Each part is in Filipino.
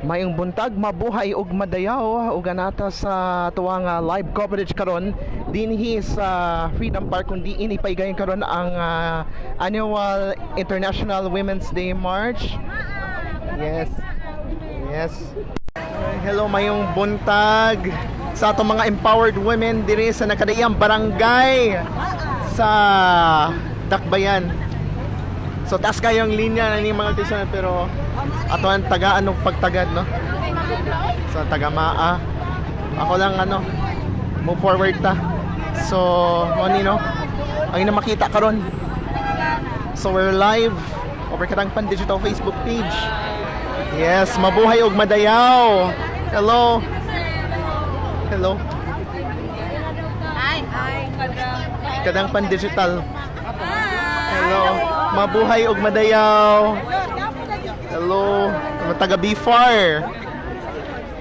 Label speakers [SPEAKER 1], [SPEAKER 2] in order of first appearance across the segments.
[SPEAKER 1] Mayong buntag, mabuhay ug madayaw ug anata sa tuwang live coverage karon dinhi sa Freedom Park kundi ini paigayon karon ang annual International Women's Day March. Yes. Yes. Hello, mayong buntag sa atong mga empowered women diri sa nakadayang barangay sa Dakbayan. So taas kayong linya na ni mga tisan pero ato ang tagaan og pagtagad no. So taga-maa. Ako lang move forward ta. So money no. Ang ina makita karon. So we're live over Kadangpan Digital Facebook page. Yes, mabuhay og madayaw. Hello. Hello.
[SPEAKER 2] Hi.
[SPEAKER 1] Kadangpan Digital. Hello. Mabuhay og madayaw. Hello. Taga BFAR.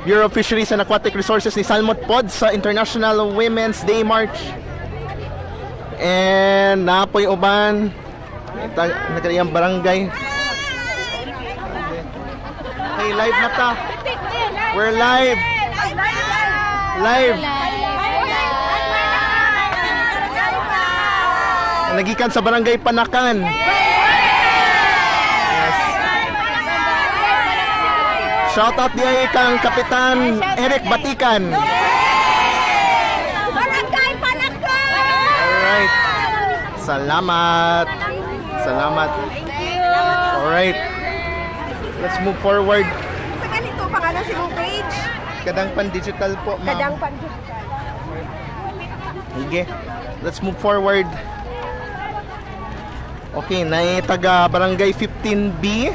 [SPEAKER 1] Bureau of Fisheries and Aquatic Resources ni Salmot Pod sa International Women's Day March. And napoy uban nagkadayang barangay. Hey, live na ta. We're live. Live. Nagikan sa barangay Panakan. Yes. Shout out diay kang Kapitan Eric Batikan.
[SPEAKER 2] Barangay Panakan.
[SPEAKER 1] Alright. Salamat. Salamat. Alright. Let's move forward.
[SPEAKER 2] Sa ganito pangalan si mong page.
[SPEAKER 1] Kadangpan Digital po, ma'am.
[SPEAKER 2] Kadangpan Digital.
[SPEAKER 1] Sige. Let's move forward. Okay, na taga Barangay 15B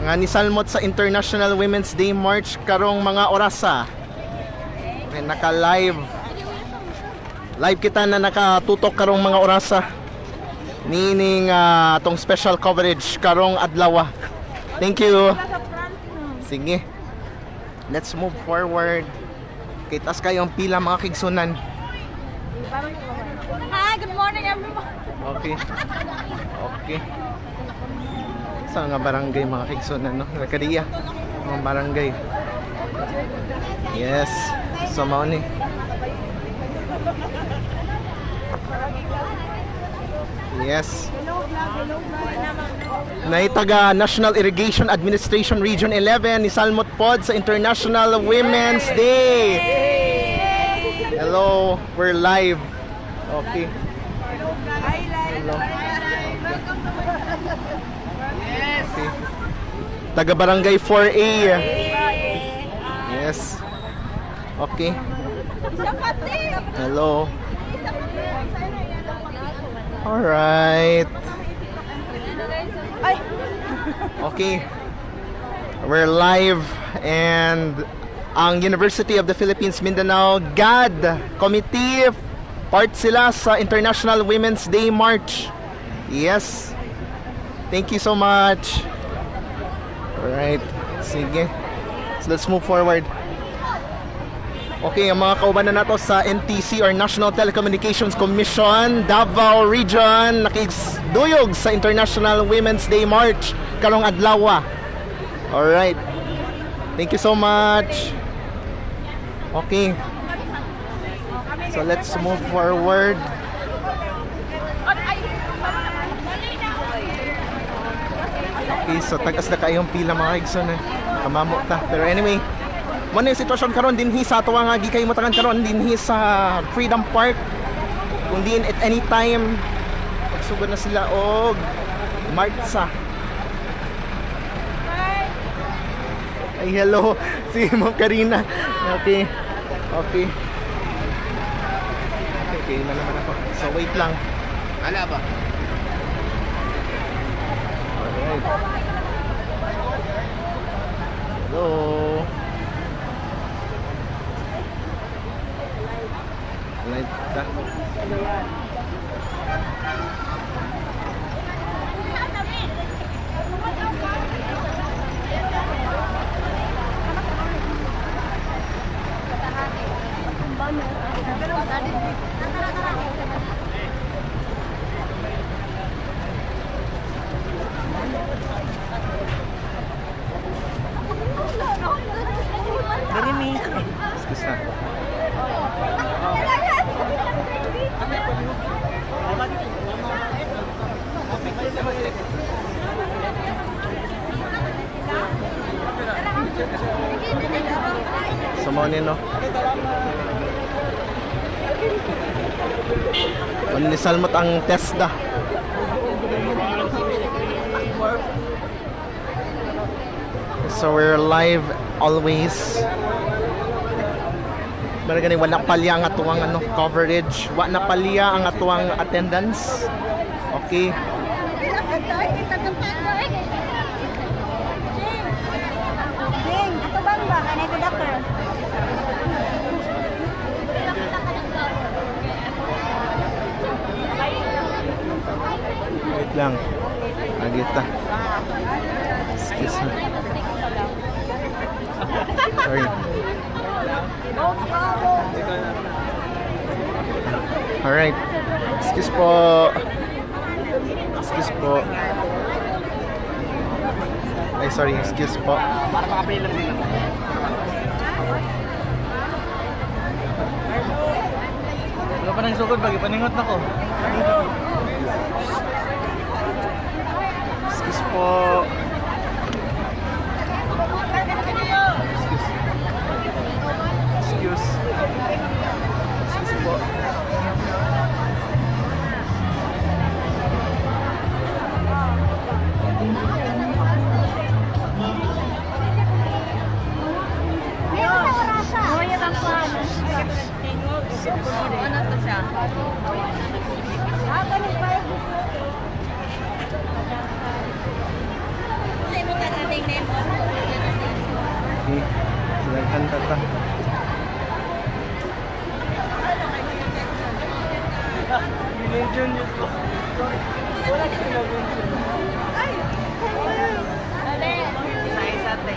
[SPEAKER 1] nga ni Salmot sa International Women's Day March karong mga orasa. Okay, naka-live. Live kita na nakatutok karong mga orasa. Nining tong special coverage karong adlaw. Thank you. Sige. Let's move forward. Okay, tas kayong pila mga kigsunan.
[SPEAKER 2] Hi, good morning everyone.
[SPEAKER 1] Okay. Okay. Sa nga barangay mga kigsunan, no? Nakadiya. Mga barangay. Yes. So, mao ni. Yes. Naitaga National Irrigation Administration Region 11 ni Salmot Pod sa International Women's Day. Hello, we're live. Okay. Hello. Okay. Taga Barangay 4A. Yes. Okay. Hello. Alright. Okay. We're live and ang University of the Philippines Mindanao GAD Committee part sila sa International Women's Day March. Yes. Thank you so much. Alright. Sige. So let's move forward. Okay, ang mga kauban na nato sa NTC or National Telecommunications Commission Davao Region nakiduyog sa International Women's Day March karong adlaw. Alright. Thank you so much. Okay. So let's move forward. Okay, so tagas na kayong pila mga igsoon kamamo ta. Pero anyway, muna yung sitwasyon karon dinhi sa ato nga gikay motangan karon dinhi sa Freedom Park. Kung din at any time pagsugod na sila og martsa. Ay hello si Ma'am Karina. Okay. Okay. Okay na naman ako. So wait lang.
[SPEAKER 3] Ala ba?
[SPEAKER 1] Alright. Hello. Live ta. Isa. Sumonin, no? Manlisalmot ang TESDA. So we're live always. Maragani wala palya ang atuang coverage. Wa na palya ang atuang attendance. Okay.
[SPEAKER 2] Ding, ato bang ba? Kanay ko doctor.
[SPEAKER 1] Wait lang. Agita. Excuse me. Sorry. Alright. Excuse po. Excuse po. Ay, sorry. Excuse po.
[SPEAKER 3] Para makapilang din ako. Wala pa nang sugod, bagi paningot na ko.
[SPEAKER 1] Excuse po. Excuse. Excuse po.
[SPEAKER 2] Ano to siya? Ganun ba? Kasi mo ka nating name.
[SPEAKER 1] Okay. Silakan tata.
[SPEAKER 3] Religion yun ko. Wala ka religion. Isa-isa te.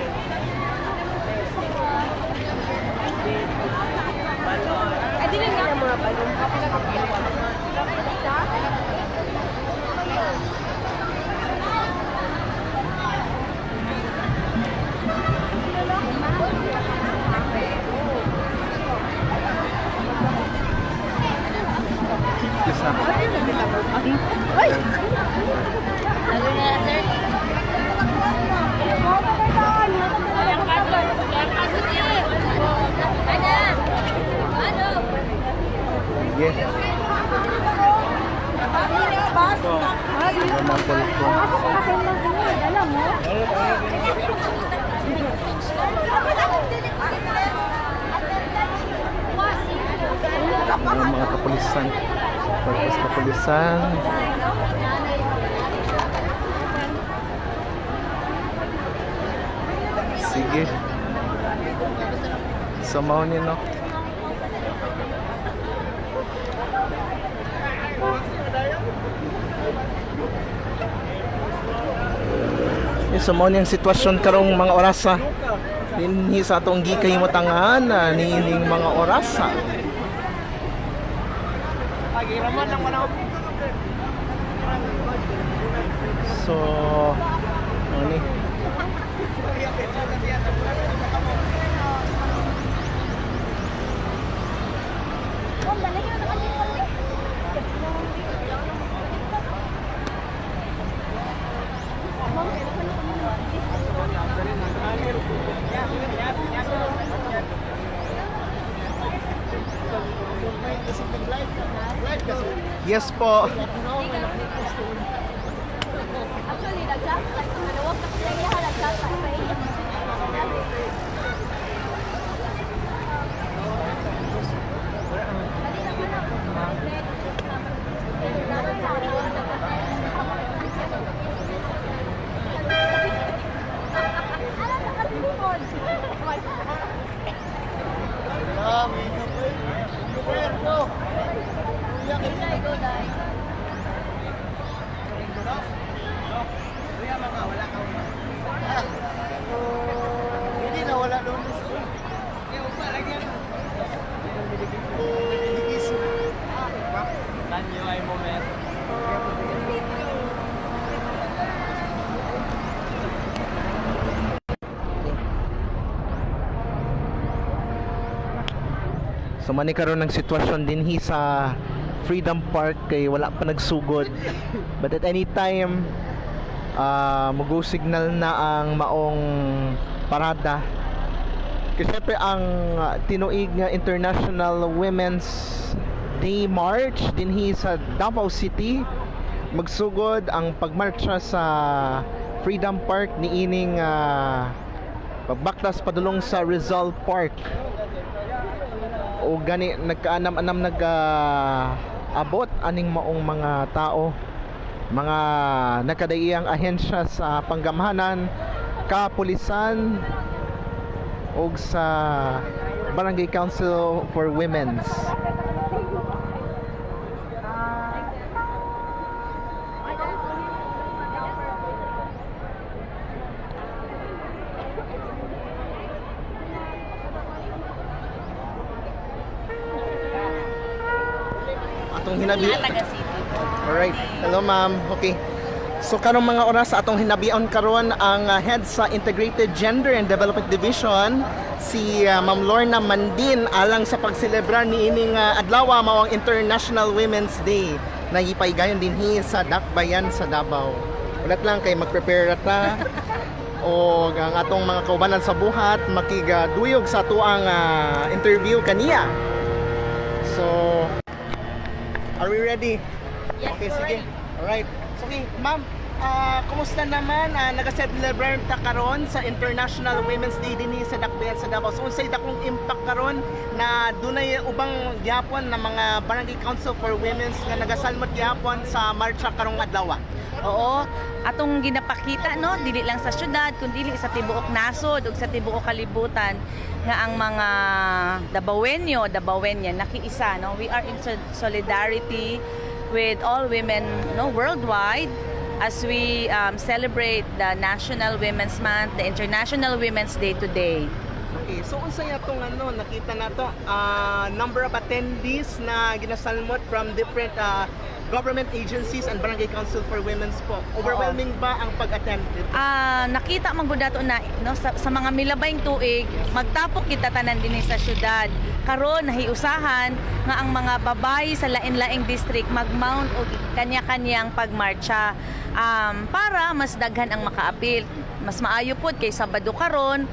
[SPEAKER 2] Adi lang nga mga balon.
[SPEAKER 1] Excuse na.
[SPEAKER 2] Ay! Ano na, sir?
[SPEAKER 1] Sige. Mamatol ko. Ang mga kapulisan. Pagkas kapulisan. Sige. Samaw niyo, no? Samaw niyang sitwasyon karong mga orasa. Dinhi sa atong gikahimutangan niining mga orasa.
[SPEAKER 3] Pagiraman lang manawag.
[SPEAKER 1] So, ano ni? Yes po.
[SPEAKER 2] Actually, nag-chat. Malawag na kasi niya nag-chat.
[SPEAKER 1] So mani karon ng sitwasyon dinhi sa Freedom Park kay wala pa nagsugod. But at any time mag-go signal na ang maong parada. Kasi syempre ang tinuig nga International Women's Day March dinhi sa Davao City, magsugod ang pagmarcha sa Freedom Park niining pagbaktas padulong sa Rizal Park. O gani nagkaanam-anam abot aning maong mga tao, mga nakadaiyang ahensya sa panggamhanan, kapulisan ug sa Barangay Council for Women's. Atong hinabi. Alright. Hello ma'am. Okay. So karong mga oras sa atong hinabion karon ang head sa Integrated Gender and Development Division si Ma'am Lorna Mandin alang sa pagselebrar niining adlaw mao ang International Women's Day na gipaygayon dinhi sa Dakbayan sa Davao. Ulat lang kay mag-prepare ta o ang atong mga kaubanan sa buhat makigaduyog sa tuang interview kaniya. So are we ready?
[SPEAKER 2] Yes,
[SPEAKER 1] Okay,
[SPEAKER 2] we're
[SPEAKER 1] sige.
[SPEAKER 2] ready.
[SPEAKER 1] Alright. Okay, ma'am, kumusta naman? Nag-celebrate ta karon sa International Women's Day dinhi sa Dakbayan sa Davao. So unsay dakong impact karon na dunay ubang gyapon na mga Barangay Council for Women's nga nagasalmot gyapon sa marcha karong adlaw?
[SPEAKER 4] Oo, atong ginapakita no, dili lang sa syudad kundi sa tibuok nasod ug sa tibuok kalibutan nga ang mga Davaoenyo nakiisa no. We are in solidarity with all women no worldwide as we celebrate the National Women's Month, the International Women's Day today.
[SPEAKER 1] Okay, so unsay atong nakita nato number of attendees na ginasalmot from different government agencies and Barangay Council for Women's po. Overwhelming ba ang pag-attend dito?
[SPEAKER 4] Nakita man gud dato na no sa mga milabayng tuig magtapok kita tanan dinhi sa syudad. Karon nahiusahan nga ang mga babayi sa lain-laing district mag-mount og kanya-kanyang pagmarcha para mas daghan ang makaapil. Mas maayo pod kay Sabado karon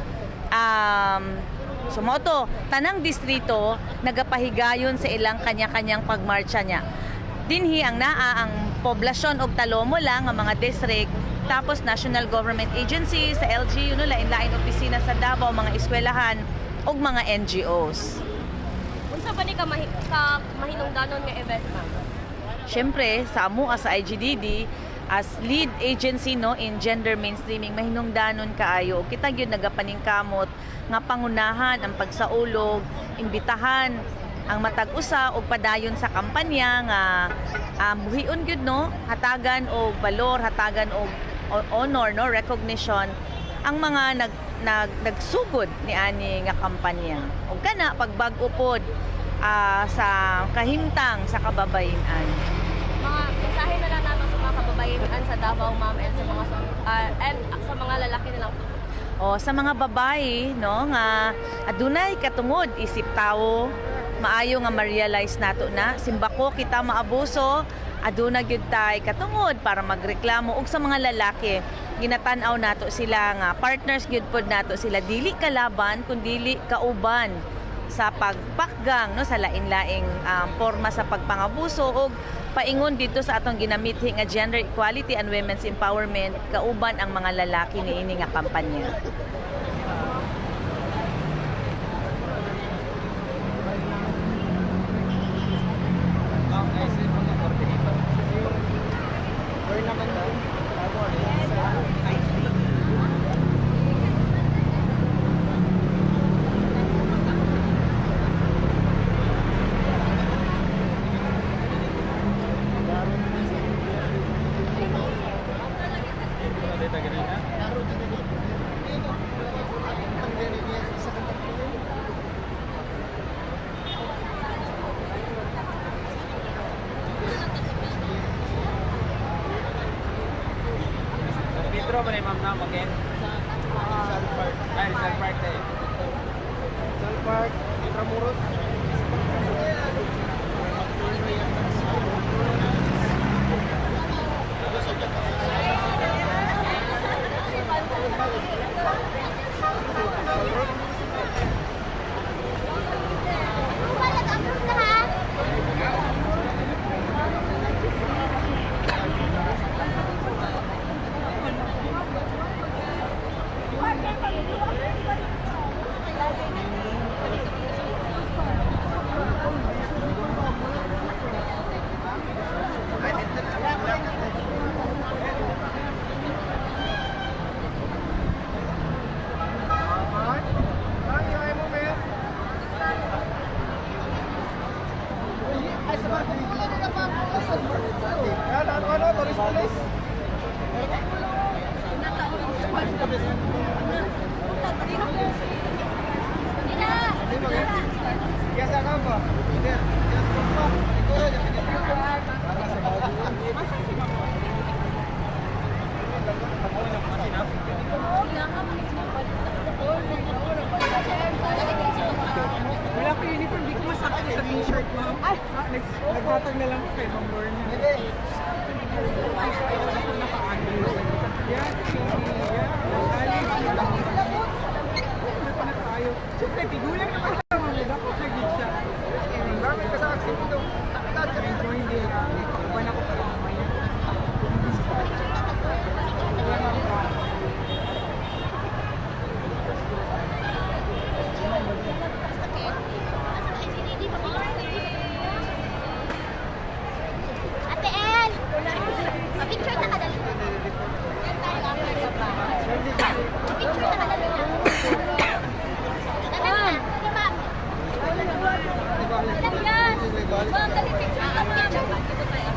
[SPEAKER 4] sumoto tanang distrito nagapahigayon sa ilang kanya-kanyang pagmarcha niya. Dinhi ang naa ang poblasyon og talomo lang ang mga district, tapos national government agencies sa LGU no lain-lain opisina sa Davao, mga eskwelahan ug mga NGOs.
[SPEAKER 2] Unsa ba ni ka mahinungdanon nga event, ma'am?
[SPEAKER 4] Syempre sa amua sa IGDD as lead agency no in gender mainstreaming mahinungdanon kaayo kita gyud nagapaningkamot nga pangunahan ang pagsaulog, imbitahan ang matag-usa og padayon sa kampanya nga buhion gyud no, hatagan og valor, hatagan og honor no, recognition ang mga nagsugod ni ani nga kampanya. Ug kana pagbag-o pod sa kahimtang sa kababayen-an.
[SPEAKER 2] Mga mensahe na lang nato sa mga kababayan sa Davao, ma'am, and sa mga lalaki nilang
[SPEAKER 4] sa mga babae no nga adunay katungod isip tawo, maayo nga ma-realize nato na simbako kita maabuso, aduna gyud tay katungod para magreklamo. ug sa mga lalaki ginatan-aw nato sila nga partners gyud pod nato sila, dili kalaban kundi kauban sa pagpakgang no sa lain-laing forma sa pagpangabuso ug paingon dito sa atong ginamithi nga gender equality and women's empowerment kauban ang mga lalaki niini nga kampanya.
[SPEAKER 3] Pedro ba ni ma'am na magin? Rizal Park. Rizal Park tayo.
[SPEAKER 1] Rizal Park, Intramuros.
[SPEAKER 5] Nagtatag na lang kay Ma'am Lorna. Yan, siyempre, tigulang naman siya, Ma'am. Dapat siya gid siya. Gamit ka sa aksyon ito. Enjoy din. Iwan ako pala mamaya.
[SPEAKER 6] Ate El! Picture na kadali. Picture na kadali na. Ma'am! Si Ma'am! Ilan yan? Ma'am, dali picture na ma'am. Dito tayo.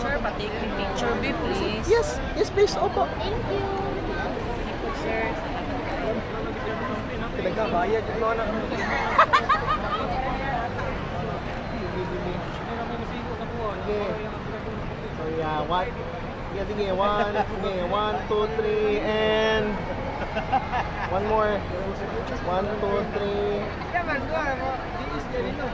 [SPEAKER 4] Sir, pati picture be please.
[SPEAKER 1] Yes, yes please, opo.
[SPEAKER 6] Thank you.
[SPEAKER 4] Sir,
[SPEAKER 5] Pinagkabayad yung mga
[SPEAKER 1] So yeah, what? Yeah, sige, one, sige, 1, 2, 3, and one more. 1, 2, 3.
[SPEAKER 5] Yaman ko, di is din ito.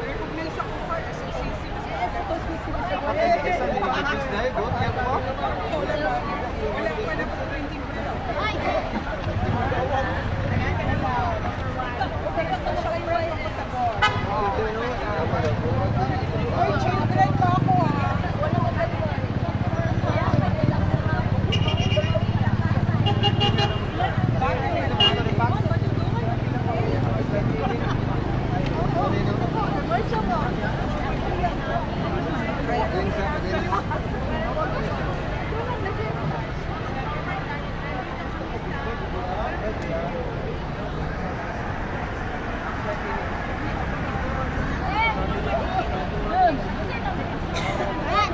[SPEAKER 5] Recognize ako pa, SOCC. Wala pa na po 20 minutes. Oy, children pa ako ah.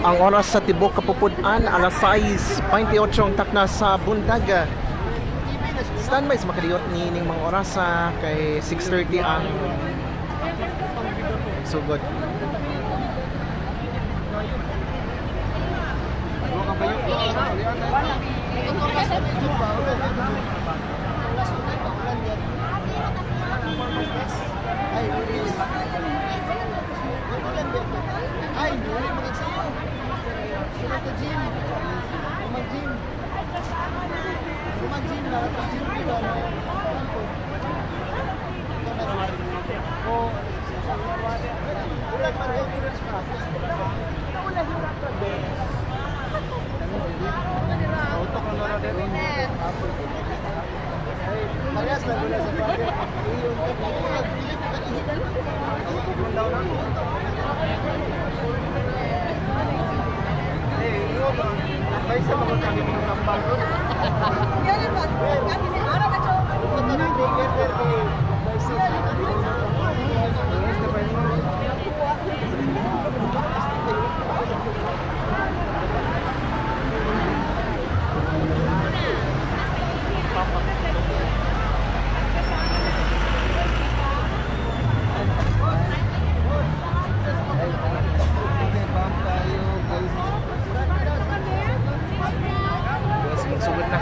[SPEAKER 1] Ang oras sa Tibok Kapupudan, alas 6:28 ang takna sa bundag. Standby sa makaliot ni ning mga oras kay 6:30 ang sugod. Sugod na.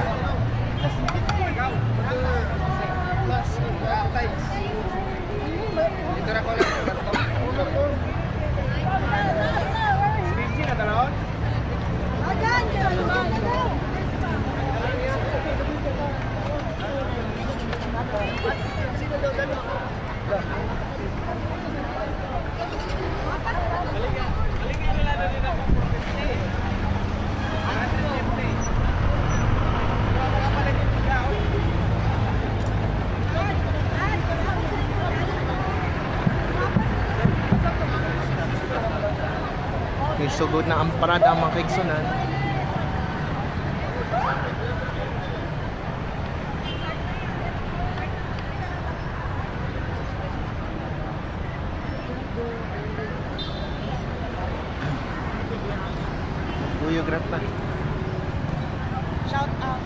[SPEAKER 1] Sugod na ang parada ang mga kaigsunan. choreographer.
[SPEAKER 4] Shout out.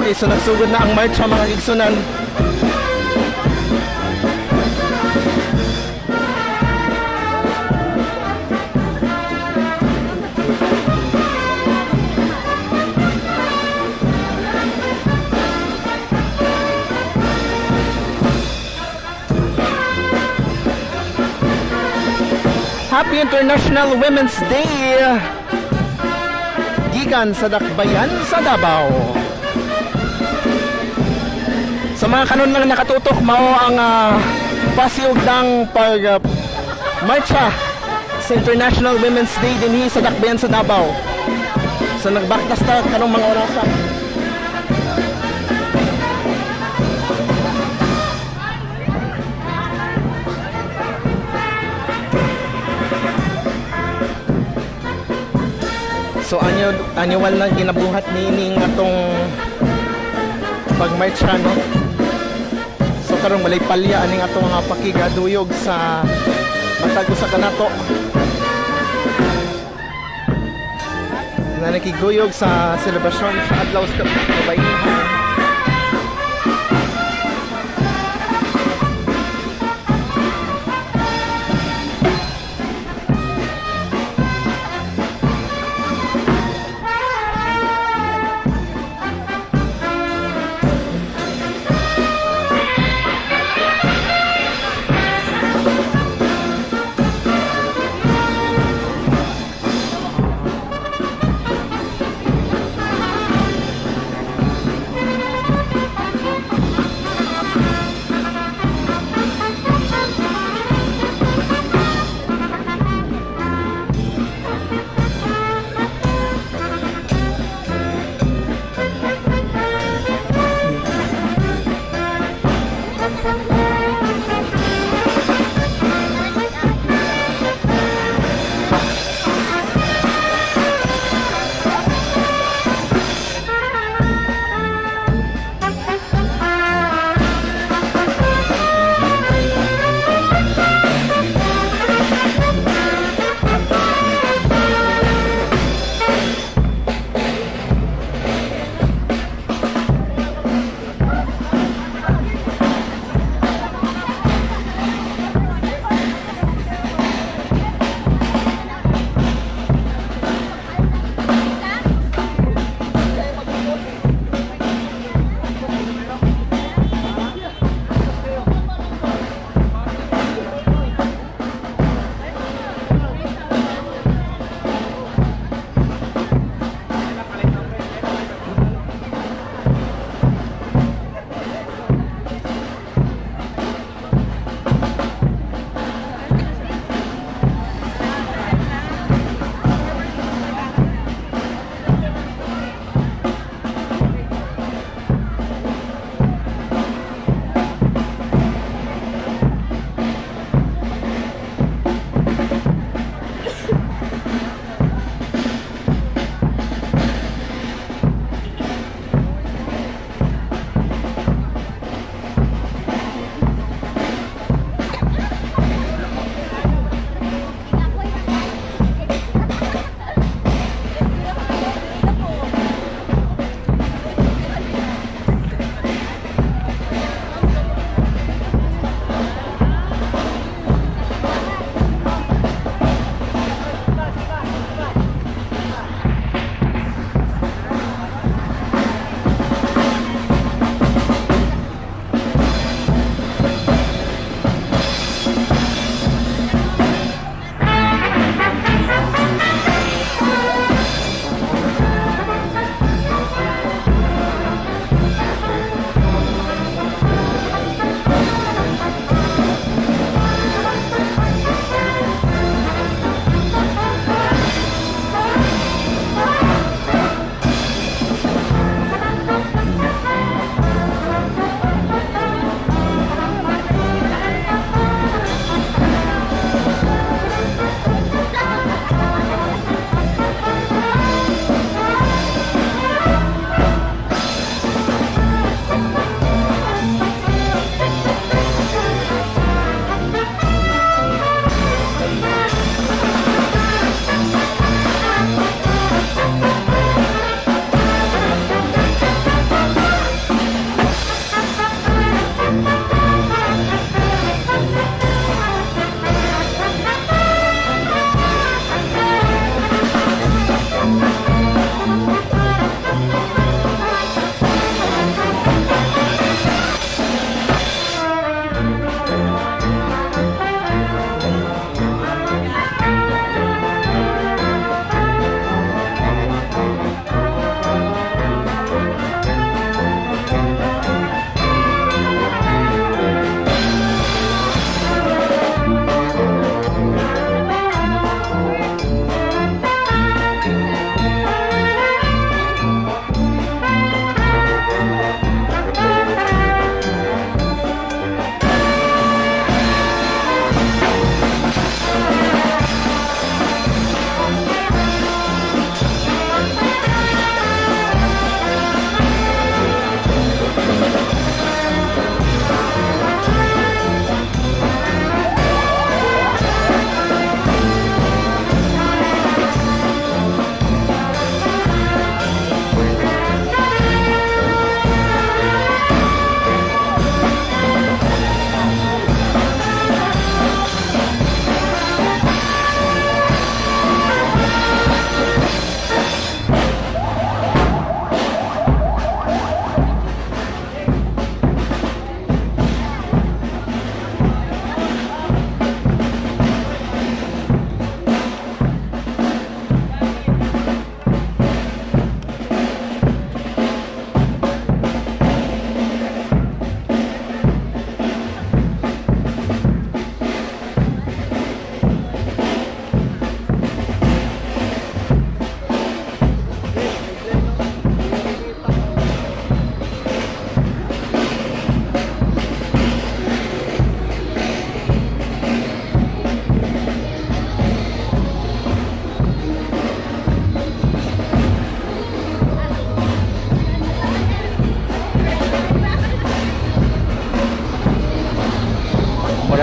[SPEAKER 1] Okay, so nagsugod na ang march sa mga igsunan. Happy International Women's Day! Gikan sa Dakbayan sa Davao. Sa mga kanon lang nakatutok, mao ang pasiug ng marcha sa International Women's Day dinhi sa Dakbayan sa Davao. So nagbaktas ta kanong mga orasan. So annual lang ginabuhat nining atong pagmarcha, no? So karong walay palya aning atong mga pakigaduyog sa matag usa ka nato na nakiguyog sa selebrasyon sa adlaw sa kabayihan.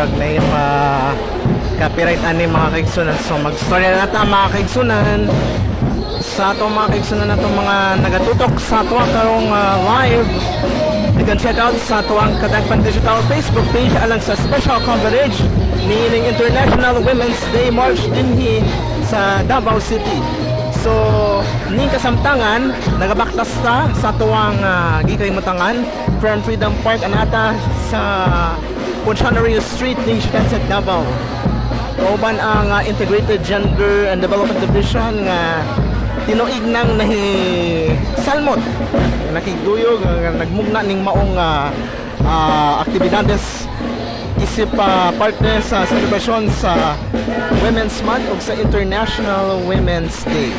[SPEAKER 1] murag may copyright ani mga kaigsunan. So mag-story na nata mga kaigsunan sa atong mga kaigsunan na itong mga nagatutok sa atong karong live. You can check out sa atong Kadagpan Digital Facebook page alang sa special coverage niining International Women's Day March dinhi sa Davao City. So, ning kasamtangan, nagabaktas ta sa tuwang gikalimutangan from Freedom Park anata sa Funcionario Street ning Shikanset, Davao. Kauban ang Integrated Gender and Development Division nga tinuig nang nahi salmot nakigduyog nagmugna ning maong aktibidades isip partner sa celebration sa Women's Month ug sa International Women's Day.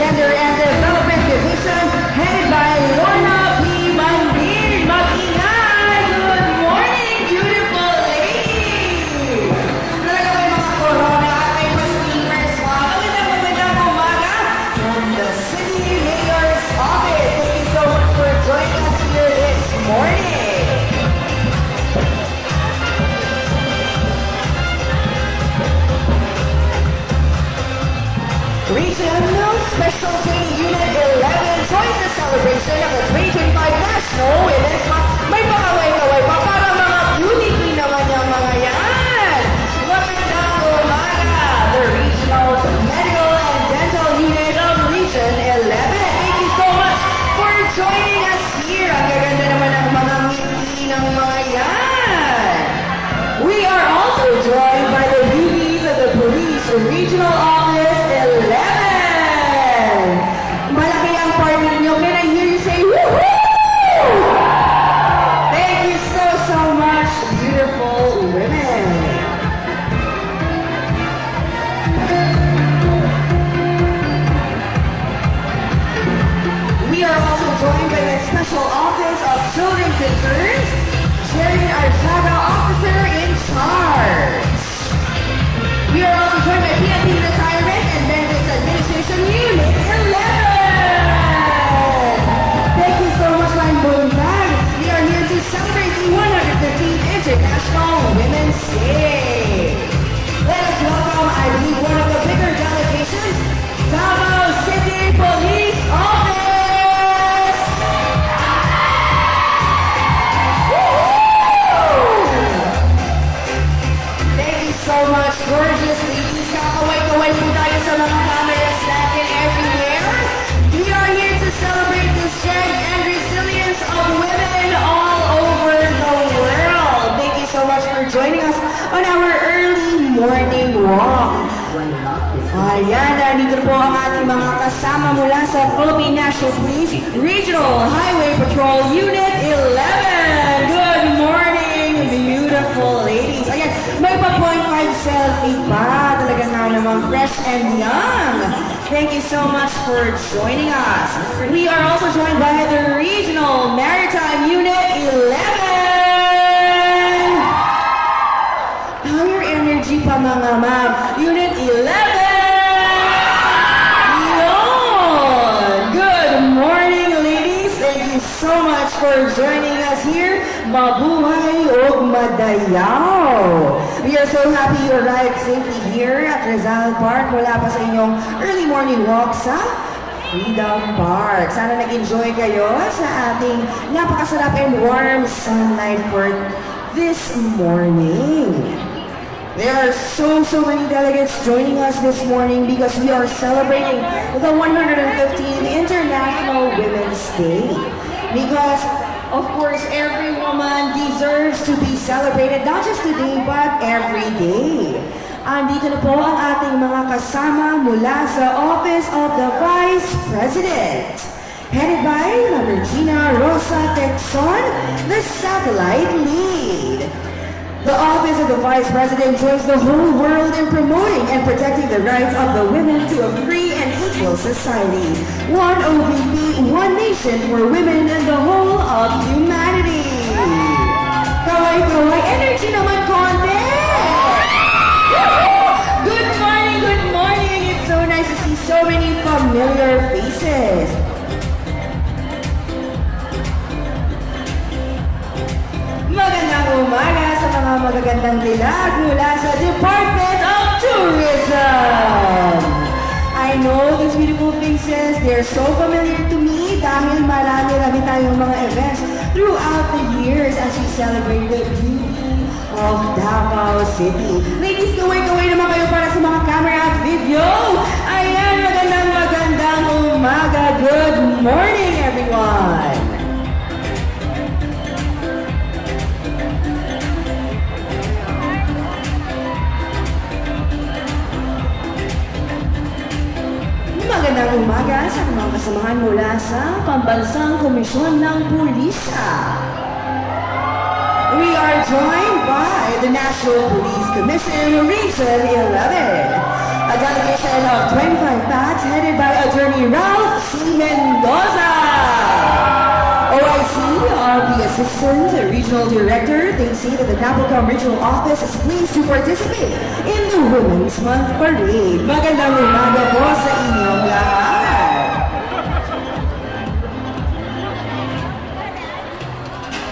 [SPEAKER 7] Gender and Development Division headed by Lorna P. Mandin. Mag-ingay! Good morning, beautiful ladies! Talaga may mga corona at may pa-streamers. Magandang umaga from the City Mayor's Office. Thank you so much for joining us here this morning. Regional Special Training Unit 11 joins the celebration of the 2025 National Women's Month. May pakaway-kaway pa para mga beauty queen naman yung mga yan. Magandang umaga, the Regional Medical and Dental Unit of Region 11. Thank you so much for joining us here. Ang gaganda naman ng mga ngiti ng mga yan. We are also joined by the beauties of the Police Regional Office 11. Malaki ang partner niyo. Can I hear you say woohoo? Thank you so much, beautiful women. We are also joined by the Special Office of Children Concerns, Jerry Arzaga, Officer in Charge. We are also joined by PNP Retirement and Benefits Administration Unit 11. Thank you so much, Line Bolivar. We are here to celebrate the 115th International Women's Day. Let us welcome, I believe, one of the bigger delegations, Davao City Police Office. Thank you so much, gorgeous ladies. Kakaway-kaway po tayo sa mga cameras natin everywhere. We are here to celebrate the strength and resilience of women all over the world. Thank you so much for joining us on our early morning walk. Ayan, nandito po ang ating mga kasama mula sa Philippine National Police Regional Highway Patrol Unit 11. Good morning, beautiful ladies. Ayan, may pa 0.5 selfie pa. Talaga nga naman fresh and young. Thank you so much for joining us. We are also joined by the Regional Maritime Unit 11. Higher energy pa mga ma'am. Unit 11. Good morning, ladies. Thank you so much for joining us here. Mabuhay o madayaw. We are so happy you arrived safely here at Rizal Park mula pa sa inyong early morning walk sa Freedom Park. Sana nag-enjoy kayo sa ating napakasarap and warm sunlight for this morning. There are so many delegates joining us this morning because we are celebrating the 115th International Women's Day. Because, of course, every woman deserves to be celebrated not just today but every day. Andito na po ang ating mga kasama mula sa Office of the Vice President. Headed by La Regina Rosa Texon, the Satellite Lead. The Office of the Vice President joins the whole world in promoting and protecting the rights of the women to a free and equal society. One OVP, one nation for women and the whole of humanity. Kaway-kaway, energy naman konti! Good morning! It's so nice to see so many familiar faces. Magandang umaga sa mga magagandang dilag mula sa Department of Tourism. I know these beautiful faces, they're so familiar to me dahil marami tayong mga events throughout the years as we celebrate the beauty of Davao City. Ladies, kaway-kaway naman kayo para sa mga camera at video. Ayan, magandang umaga. Good morning, everyone. Magandang umaga sa mga kasamahan mula sa Pambansang Komisyon ng Pulisya. We are joined by the National Police Commission Region 11. a delegation of 25 PACs headed by Attorney Ralph C. Mendoza. OIC of the Assistant Regional Director, they say that the Napocom Regional Office is pleased to participate in the Women's Month Parade. Magandang umaga po sa inyong lahat.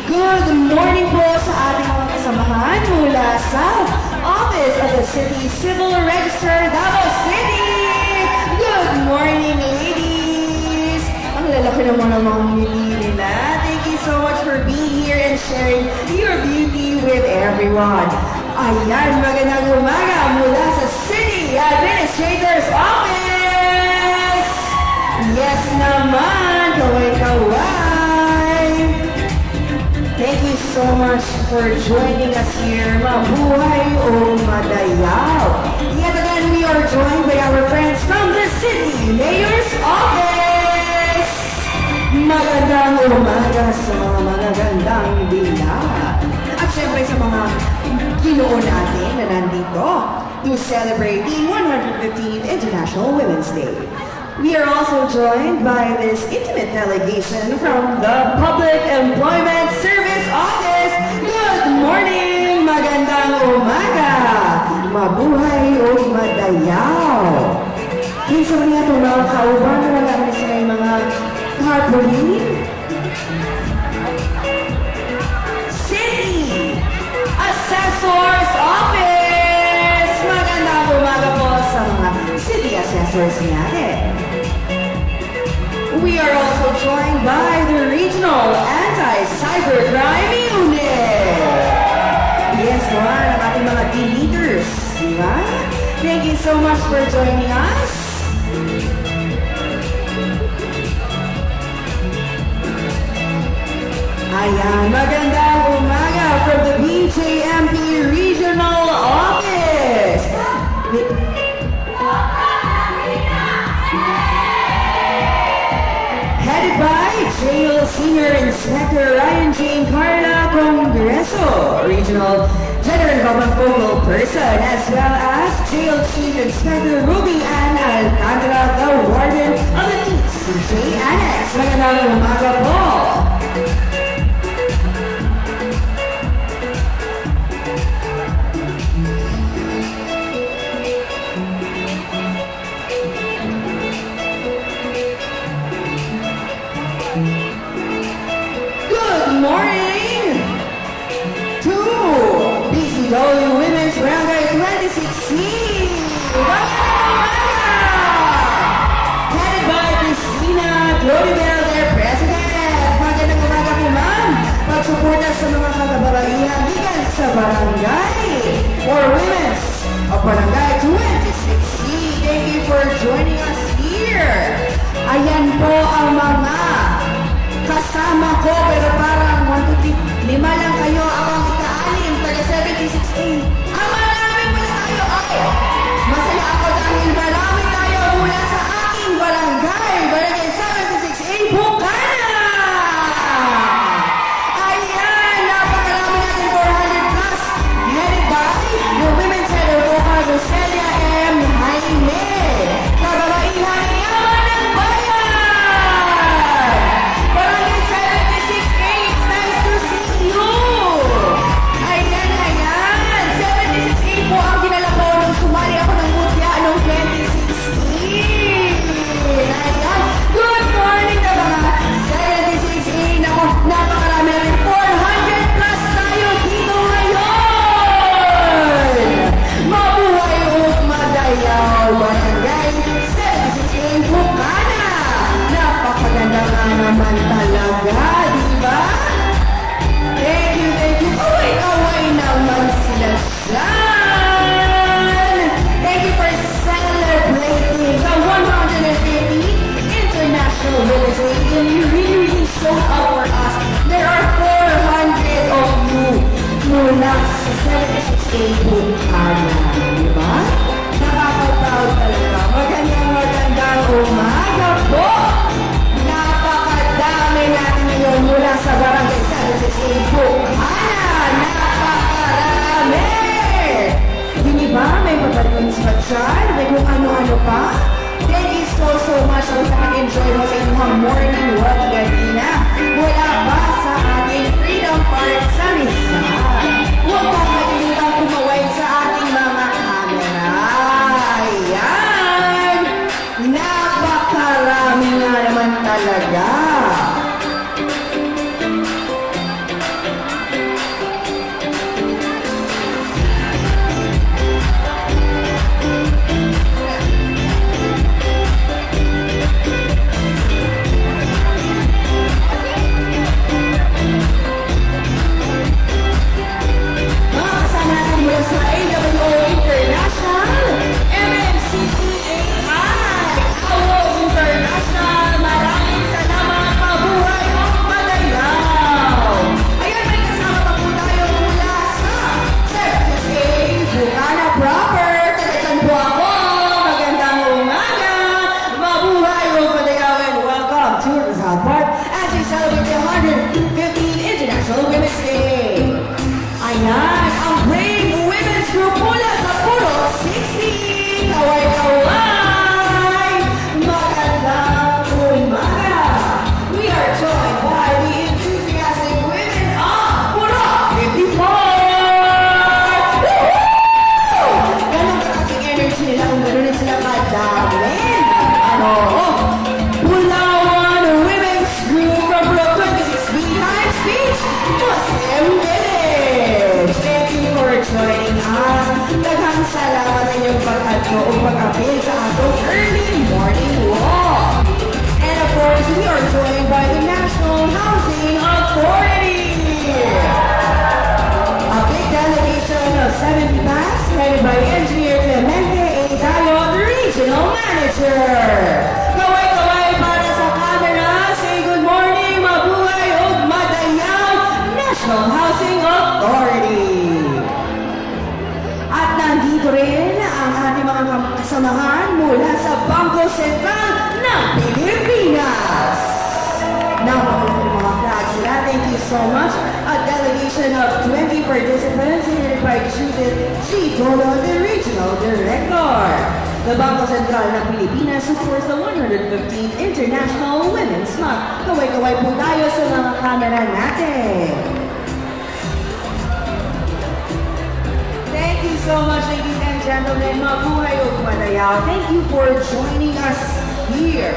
[SPEAKER 7] Good morning po sa ating mga kasamahan mula sa Office of the City Civil Register, Davao City. Good morning, ladies. Ang lalaki ng mga ngiti nila. Thank you so much for being here and sharing your beauty with everyone. Ayan, magandang umaga mula sa City Administrator's Office. Yes naman, kaway-kaway. Thank you so much for joining us here, Mabuhay o Madayaw. Yet again, we are joined by our friends from the City Mayor's Office. Magandang umaga sa mga magagandang bila. At syempre sa mga ginoo natin na nandito to celebrate the 115th International Women's Day. We are also joined by this intimate delegation from the Public Employment Service Office. Good morning! Magandang umaga! Mabuhay o Madayaw! Kinsa man nga itong mga kauban na wala na sila yung mga tarpaulin? City Assessor's Office! Magandang umaga po sa mga City Assessors natin. We are also joined by the Regional Anti-Cybercrime Unit. Yes, naman, ang ating mga team leaders. Diba? Thank you so much for joining us. Ayan, magandang umaga from the BJMP Regional Office. Headed by Jail Senior Inspector Ryan Jane Carla Congreso, Regional General Government Focal Person, as well as Jail Chief Inspector Ruby Ann Alcantara, the Warden of the TCJ Annex. Magandang umaga po! Good morning to BCW Women's Barangay 2016. Headed by Christina Clodibel, their president. Magandang umaga po, ma'am. Pagsuporta sa mga kagabalaihan gikan sa barangay for Women's of Barangay 2016. Thank you for joining us here. Ayan po ang mga kasama ko, pero parang 1, 2, 3, 5 lang kayo. Ako ang ika-anim, taga 76A. Ang marami pala tayo. Okay. Masaya ako dahil marami tayo mula sa aking barangay, Barangay 76A, Bukana. Ayan, napakarami natin, 400 plus. Headed by the Women's Head of Bukana, Roselia M. Jaime. Kabalaihan yaman ng bayan. Barangay 76A, it's nice to see you! Ayan, ayan! 76A po ang dinala ko nung sumali ako ng mutya noong 2016. Ayan! Good morning na mga 76A! Naku, napakarami natin. 400 plus tayo dito ngayon! Mabuhay o Madayaw! Barangay 76A, Bukana! Napakaganda nga naman talaga, di ba? Thank you, thank you. Away-away naman sila dyan. Thank you for celebrating the 150th International Women's Day. And you really showed up for us. There are 400 of you mula sa 76A Bukana, di ba? Nakaka-proud talaga. Magandang umaga po! Napakadami natin ngayon mula sa Barangay 76A Bukana! Napakarami! Hindi ba may pagkakas pa dyan? May kung no, o pag-apil sa atong early morning walk. And of course, we are joined by the National Housing Authority. A big delegation of 70 packs headed by Engineer Clemente A. Dayon, the Regional Manager. Kaway-kaway para sa camera. Say good morning, mabuhay ug madayaw, National Housing Authority. At nandito rin ang ating mga kasamahan mula sa Bangko Sentral ng Pilipinas. Napakagandang mga flags nila. Thank you so much. A delegation of 20 participants headed by Judith G. Tolo, the Regional Director. The Bangko Sentral ng Pilipinas supports the 115th International Women's Month. Kaway-kaway po tayo sa mga camera natin. Thank you so much, ladies and gentlemen. Mabuhay ug madayaw. Thank you for joining us here.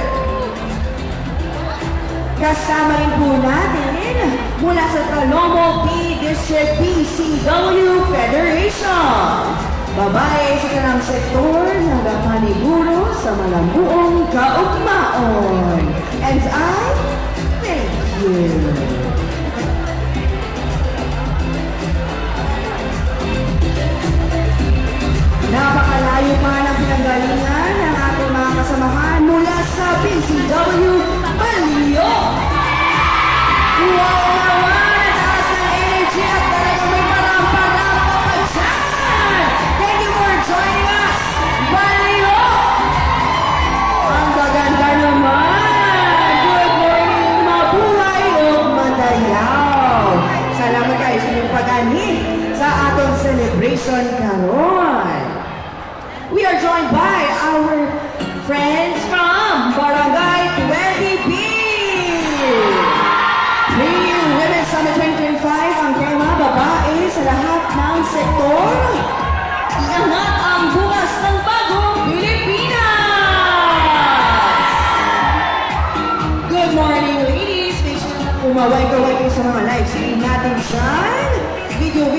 [SPEAKER 7] Kasama rin po natin mula sa Talomo P District PCW Federation. Babae sa kanang sektor nagapaniguro sa malambuong kaugmaon. And I thank you. Napakalayo pa ng pinanggalingan ng ating mga kasamahan mula sa PCW Balio. Wow naman! Ang taas ng energy at talagang may parampa-rampa pa dyan! Thank you for joining us, Balio! Ang gaganda naman! Good morning, mabuhay ug madayaw! Salamat kayo sa inyong pag-anhin sa atong celebration karon. We are joined by our friends from Barangay 20B. Women's Summit 2025 ang tema, babae sa lahat ng sektor. Iangat ang bukas ng bagong Pilipinas! Good morning, ladies. Make sure na umaway-kaway kayo sa mga live stream natin dyan. Video,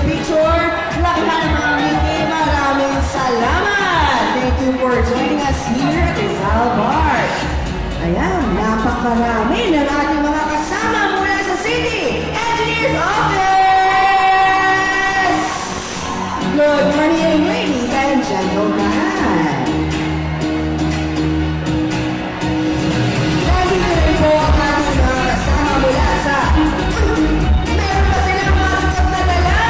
[SPEAKER 7] picture. Lahat ng mga ngiti, maraming salamat. Thank you for joining us here at Rizal Park. Ayan, napakarami ng ating mga kasama mula sa City Engineer's Office. Good morning, ladies and gentlemen. Nandito rin po ang ating mga kasama mula sa meron pa silang masakot na dala,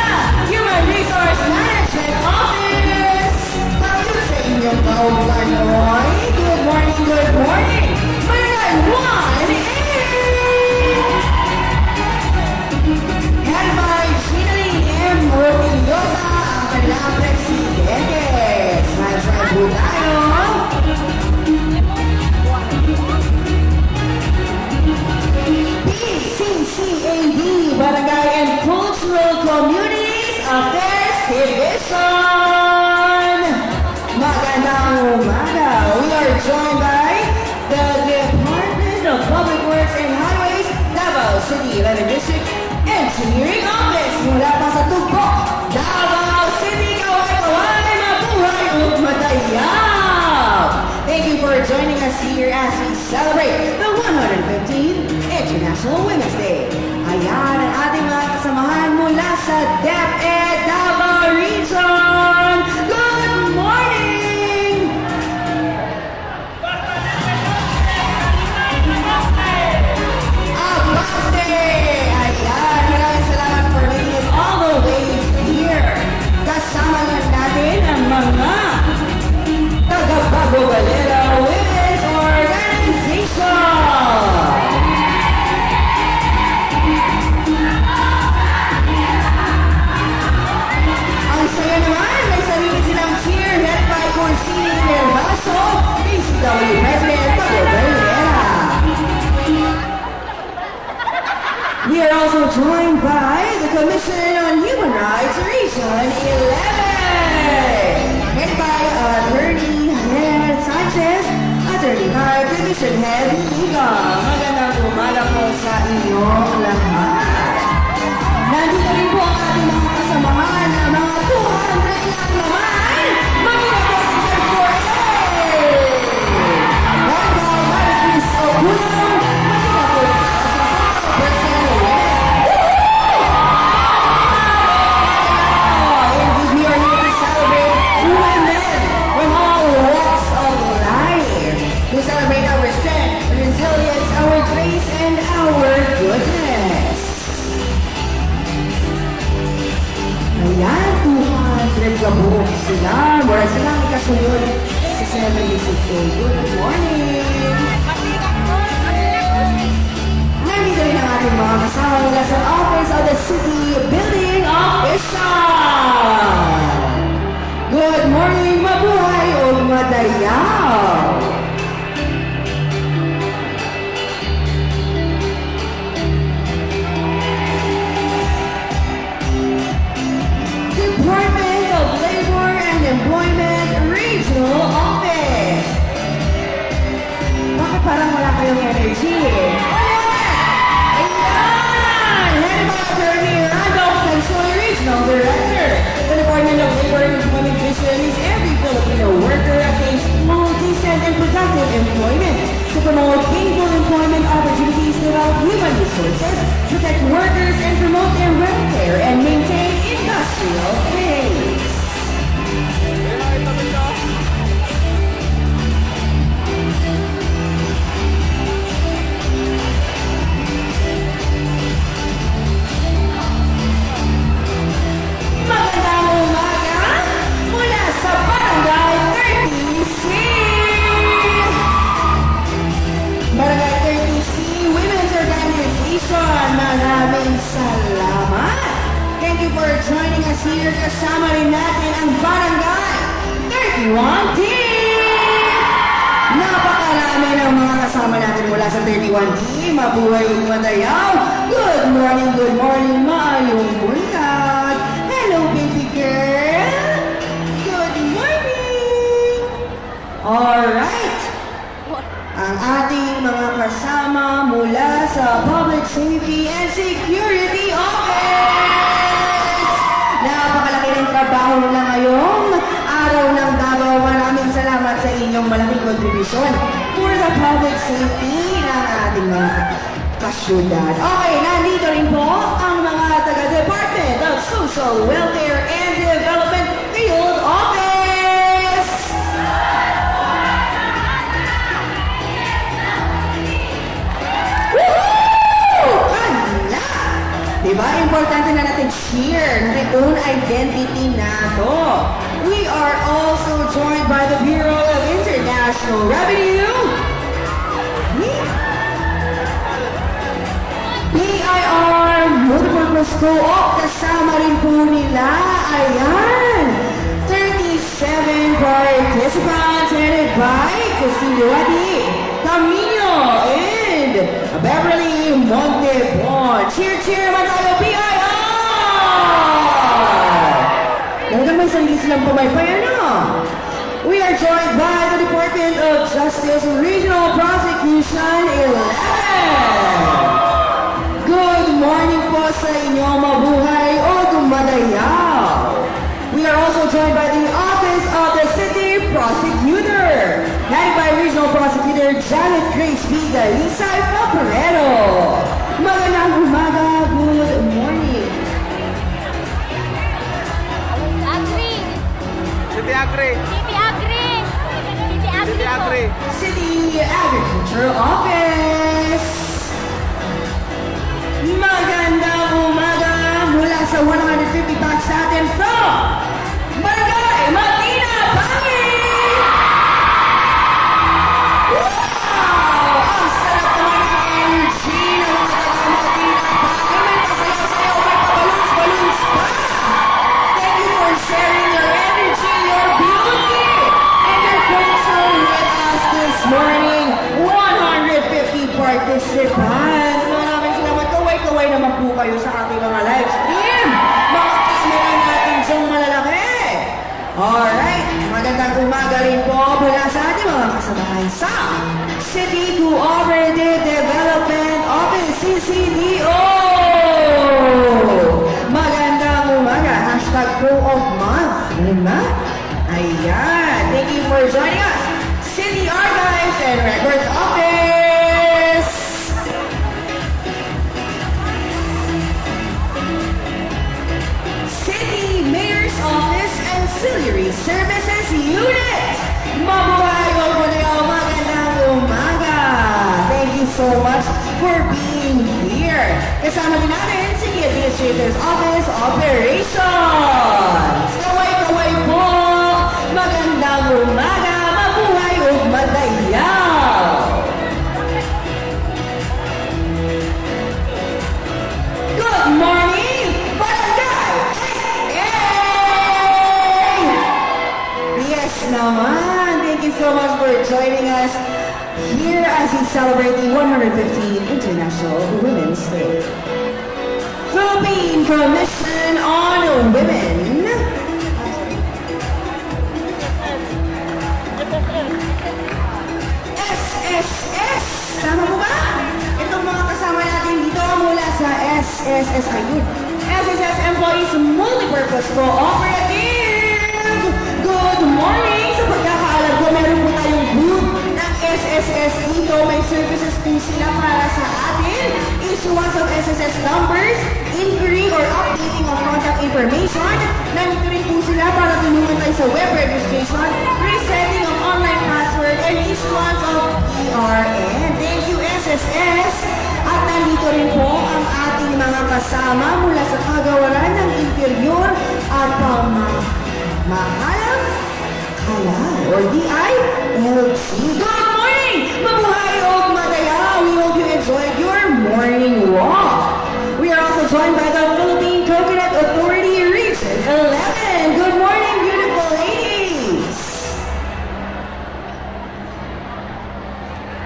[SPEAKER 7] Human Resource Management Office. Pagod sa inyong kaulan, oy. Good morning. Mayan 1A! Head by Ginaline M. Roquillosa, ang kanilang presidente. Smile po tayo. PCCAD, Barangay and Cultural Communities Affairs Division. Magandang umaga. We are joined by the Department of Public Works and Highways, Davao City 11th District Engineering Office. Mula pa sa Tugbo, Davao City, kaway-kaway, mabuhay ug madayaw. Thank you for joining us here as we celebrate the 115th International Women's Day. Ayan ang ating mga kasamahan mula sa DepEd Davao Region. Good morning! Abante! Ayan, maraming salamat for making it all the way here. Kasama lang natin ang mga taga-Bago Valera Women's Organization. Ang saya naman, may sarili silang cheer led by Corsini Nervaso, PCW President Bago Valera. We are also joined by the Commission on Human Rights Region 11, headed by Attorney Head Sanchez, Attorney by Division Head Liga. Magandang umaga po sa inyong lahat. Nandito rin po ang ating mga kasamahan na mga 200 lang naman. Magandang po 76A. Good morning! Nandito rin ang ating mga kasama mula sa Office of the City Building Official! Good morning, mabuhay o madayaw! Department of Labor and Employment Regional Office. Bakit parang wala kayong energy? Ayan! Headed by Attorney Randolph Tansoy, Regional Director. The Department of Labor and Employment Vision is every Filipino worker attains small, decent, and productive employment to promote gainful employment opportunities, develop human resources, protect workers, and promote their welfare and maintain industrial base. Magandang umaga mula sa Barangay 30C! Barangay 30C Women's Organization, maraming salamat! Thank you for joining us here. Kasama rin natin ang Barangay 31D! Napakarami ng mga kasama natin mula sa 31D. Mabuhay o madayaw! Good morning, maayong buntag! Hello, baby girl! Good morning! Alright! Ang ating mga kasama mula sa Public Safety and Security Office! Napakalaki ng trabaho nila ngayong araw ng Davao. Maraming salamat sa inyong malaking kontribusyon for the public safety ng ating mga kasyudad. Okay, nandito rin po ang mga taga-Department of Social Welfare and Development Field Office! Woohoo! Kanda! Diba? Importante na natin share na own identity na to. We are also joined by the Bureau of International Revenue. PIR Multipurpose Co-op, kasama rin po nila. Ayan! 37 participants headed by Castillo Adi, Camino, and Beverly Montebon. Cheer man tayo, PIR! Talagang may sarili silang pumaypay, ano? We are joined by the Department of Justice Regional Prosecution 11. Good morning po sa inyo, mabuhay o dumadayaw. We are also joined by the Office of the City Prosecutor, headed by Regional Prosecutor Janet Grace B. Galisay Paparero. Magandang umaga, good morning.
[SPEAKER 2] Agri!
[SPEAKER 3] City Agri!
[SPEAKER 2] City Agri! City Agri!
[SPEAKER 3] City Agri!
[SPEAKER 7] City Agriculture Office. Magandang umaga mula sa 150 packs natin from Barangay Matina Pangit! Wow! Ang sarap naman ng energy ng mga taga-Matina Pangit. May pasayaw-sayaw, may pabalons-balons pa! Thank you for sharing your energy, your beauty, and your culture with us this morning. 150 participants. Maraming salamat. Kaway-kaway naman po kayo sa ating mga live stream. Mga camera natin siyang malalaki. Alright, magandang umaga rin po mula sa ating mga kasamahan sa City Cooperative Development Office, CCDO. Magandang umaga. Hashtag Pro of Month. Diba? Ayan. Thank you for joining us. City Archives and Records Office. City Mayor's Office Ancillary Services Unit. Mabuhay o magandang umaga. Thank you so much for being here. Kasama din namin si Administrator's Office Operations. Kaway-kaway po. Magandang umaga. Mabuhay joining us here as we celebrate the 115th International Women's Day. Philippine Commission on Women. SSS! Tama po ba? Itong mga kasama natin dito mula sa SSS ayun. SSS Employees Multipurpose Cooperative! Good morning! Sa pagkakaalam ko, meron po tayong group ng SSS dito. May services po sila para sa atin. Issuance of SSS numbers, inquiry or updating of contact information. Nandito rin po sila para tulungan tayo sa web registration, resetting of online password, and issuance of ERN. Thank you, SSS! At nandito rin po ang ating mga kasama mula sa kagawaran ng interior at pamamahalang halal or DILG. Good morning! Mabuhay o madaya! We hope you enjoyed your morning walk. We are also joined by the Philippine Coconut Authority Region 11. Good morning, beautiful ladies!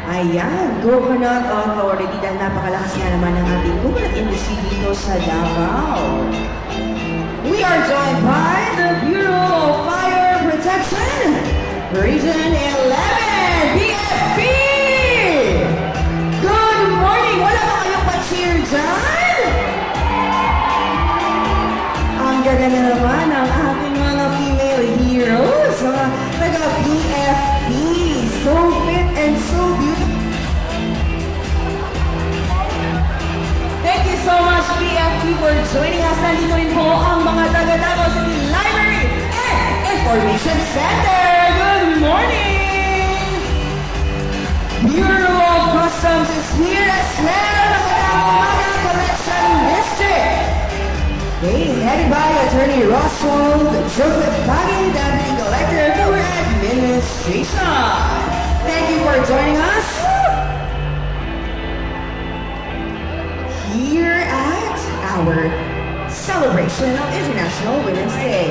[SPEAKER 7] Ayan, Coconut Authority dahil napakalakas nga naman ng ating coconut industry dito sa Davao. We are joined by the Bureau of Fire Protection, Region 11, BFP! Good morning! Wala ba kayong pa-cheer dyan? Ang ganda na naman ang ating mga female heroes, mga taga-BFP. So fit and so beautiful. Thank you so much, BFP, for joining us. Nandito rin po ang mga taga-Davao City Library and Information Center. Good morning! Bureau of Customs is here as well. Nakatawag Collection District. Okay, headed by Attorney Roswell Joseph Pagi, Deputy Collector for Administration. Thank you for joining us here at our celebration of International Women's Day.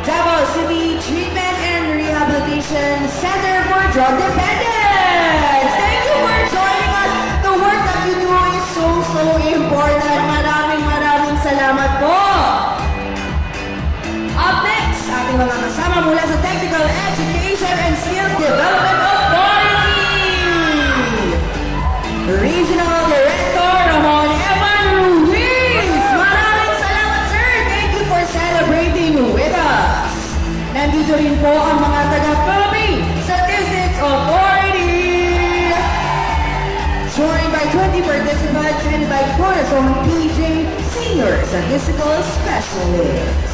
[SPEAKER 7] Davao City Treatment and Rehabilitation Center for Drug Dependence. Thank you for joining us. The work that you do is so important. Maraming salamat po. Up next, ating mga kasama mula sa Technical Education and Skills Development Authority. Regional Director Ramon Evan Ruiz. Maraming salamat, sir. Thank you for celebrating with us. Nandito rin po ang mga taga-Philippine Statistics Authority. Joined by 20 participants and by Corazon PJ, Senior Statistical Specialist.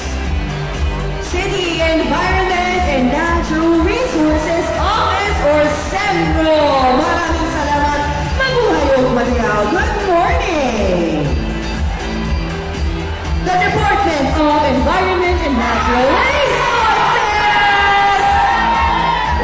[SPEAKER 7] City Environment and Natural Resources Office or SEMRO. Maraming salamat. Mabuhay o madiyaw. Good morning. The Department of Environment and Natural Resources.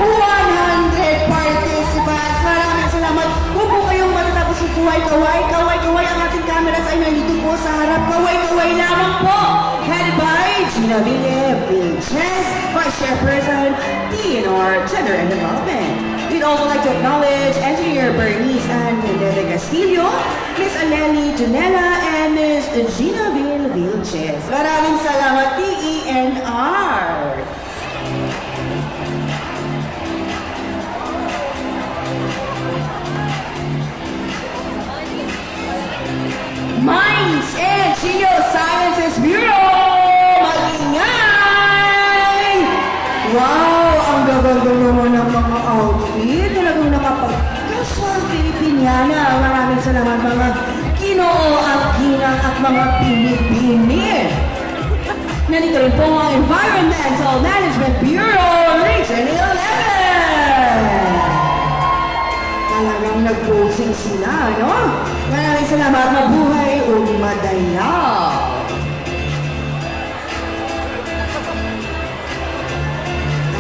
[SPEAKER 7] 100 participants. Maraming salamat. Huwag po kayong matatapos sa kuway-kaway. Kaway-kaway ang ating cameras ay nandito po sa harap. Kaway-kaway lamang po. Headed by Gina Ville Vilches, Vice Chairperson, DNR, Gender and Development. We'd also like to acknowledge Engineer Bernice and Nede Castillo, Miss Aleli Janela, and Miss Gina Ville Vilches. Maraming salamat, DENR. Mines and Geosciences Bureau! Magingay! Wow! Ang gaganda naman ng mga outfit. Talagang nakapag-casual Pilipiniana. Maraming salamat mga Ginoo at Ginang at mga Pilipini. Nandito rin po ang Environmental Management Bureau, Region 11. Talagang nag-posing sila, no? Maraming salamat, mabuhay o madayaw.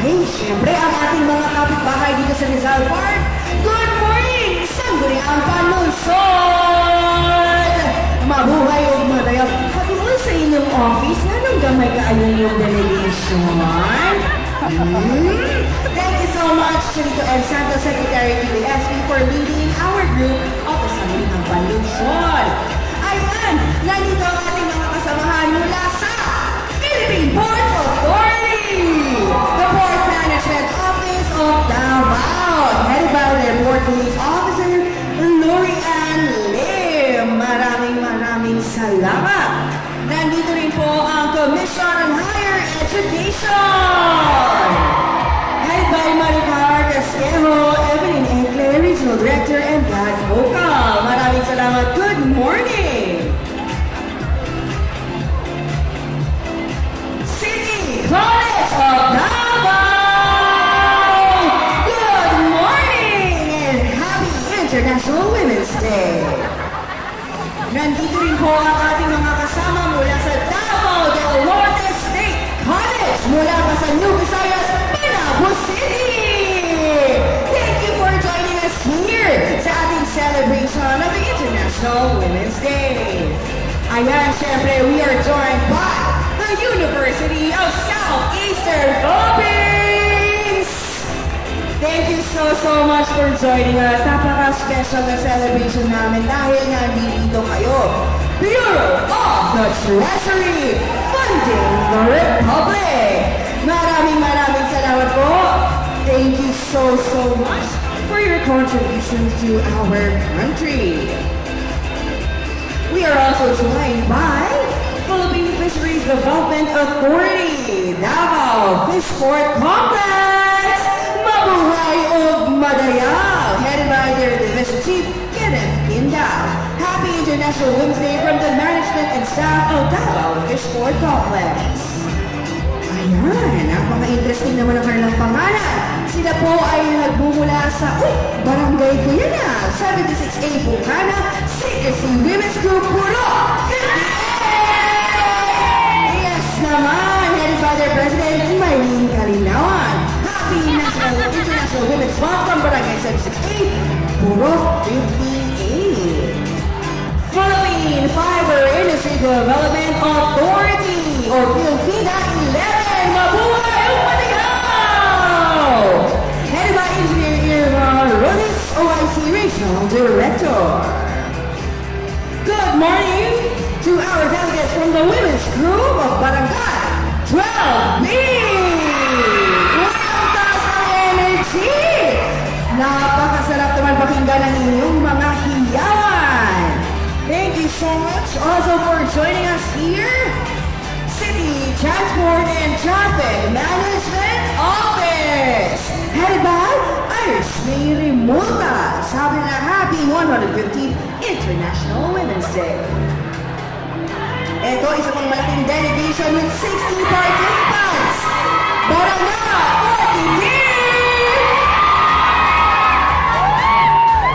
[SPEAKER 7] Ay, syempre, ang ating mga kapitbahay dito sa Rizal Park. Good morning! Sangguniang Panunsod! Mabuhay o madayaw. Patuloy sa inyong office, nanong gamay ka ayun yung delegation? Actually, to and Santo Secretary to the SP for leading our group of the Sangguniang Panlungsod. Ayan, nandito ang ating mga kasamahan mula sa Philippine Port Authority, the Port Management Office of Davao, headed by their Port Police Officer, Lorian Lim. Maraming salamat. Nandito rin po ang Commission on Higher Education, headed by Maricar Casquejo, Evelyn Encle, Regional Director, and Brad Vocal. Maraming salamat. Good morning! City College of Davao! Good morning and happy International Women's Day! Nandito rin po ang ating mga kasama mula sa Davao del Norte State College mula pa sa New Visayas, Panabo City! Thank you for joining us here sa ating celebration of the International Women's Day. Ayan, syempre, we are joined by the University of Southeastern Philippines! Thank you so much for joining us. Napaka-special na celebration namin dahil nandito kayo. Bureau of the Treasury, funding the Republic. Maraming salamat po. Thank you so much for your contributions to our country. We are also joined by Philippine Fisheries Development Authority, Davao Fishport Complex, Mabuhay og Madayao, headed by their Division Chief, Kenneth Indao. Happy International Women's Day from the management and staff of Davao Fishport Complex. Ayan, napaka-interesting naman ang kanilang pangalan. Sila po ay nagbumula sa, barangay ko yun 76A Bukana, CSC Women's Group Puro, 58! Yes naman, headed by their president, Maylene Kalinawan. Happy International Women's Month from Barangay 76A, Puro, 58! Philippine Fiber Industry Development Authority, or Philpida 11, Mabuhay ang Madayao! Headed by Engineer Irma Rodis, OIC Regional Director. Good morning to our delegates from the Women's Group of Barangay 12B! Walang ang energy! Napakasarap naman pakinggan ang inyong mga hiyawan! Thank you so much also for joining us here. City Transport and Traffic Management Office, headed by Irish Mary Multa. Sabi na happy 150th International Women's Day. Ito, isa pang malaking delegation with 60 participants. Barangay 40.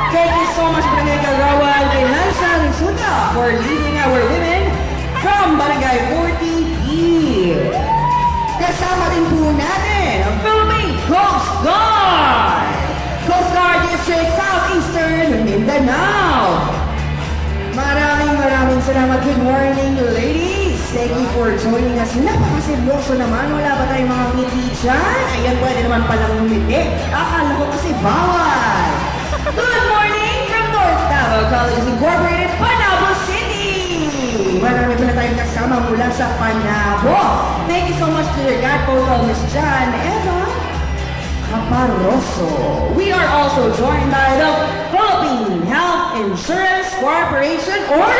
[SPEAKER 7] Thank you so much, Barangay Kagawan Financial Isuta, for leading our women from Barangay 40B. Kasama din po natin ang Philippine Coast Guard, Coast Guard District Southeastern Mindanao. Maraming salamat. Good morning, ladies. Thank you for joining us. Napakaseryoso naman. Wala ba tayong mga ngiti dyan? Ayan, pwede naman palang ngumiti. Akala ko kasi bawal. Good morning from North Davao Colleges Incorporated, Panabo City. Marami pala tayong kasama mula sa Panabo. Thank you so much to your godfather, Ms. Jan Eva Caparoso. We are also joined by the Philippine Health Insurance Corporation, or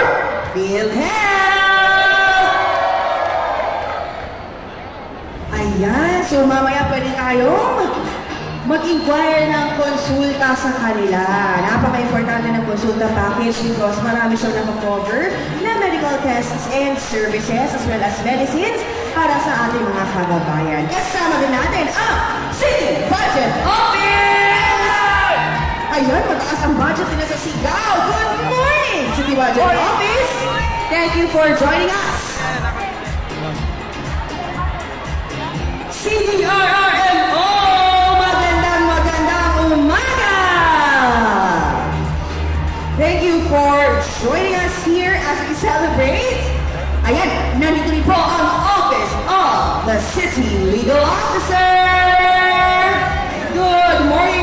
[SPEAKER 7] PhilHealth. Ayan, so mamaya pwede kayong mag-inquire ng konsulta sa kanila. Napaka-importante ng konsulta package because marami siyang nakakover na medical tests and services as well as medicines para sa ating mga kababayan. Kasama din natin ang City Budget Office! Ayun, mataas ang budget nila sa Sigaw. Good morning, City Budget Office! Thank you for joining us! CDRRMO! Thank you for joining us here as we celebrate. Ayan, nandito rin po ang Office of the City Legal Officer. Good morning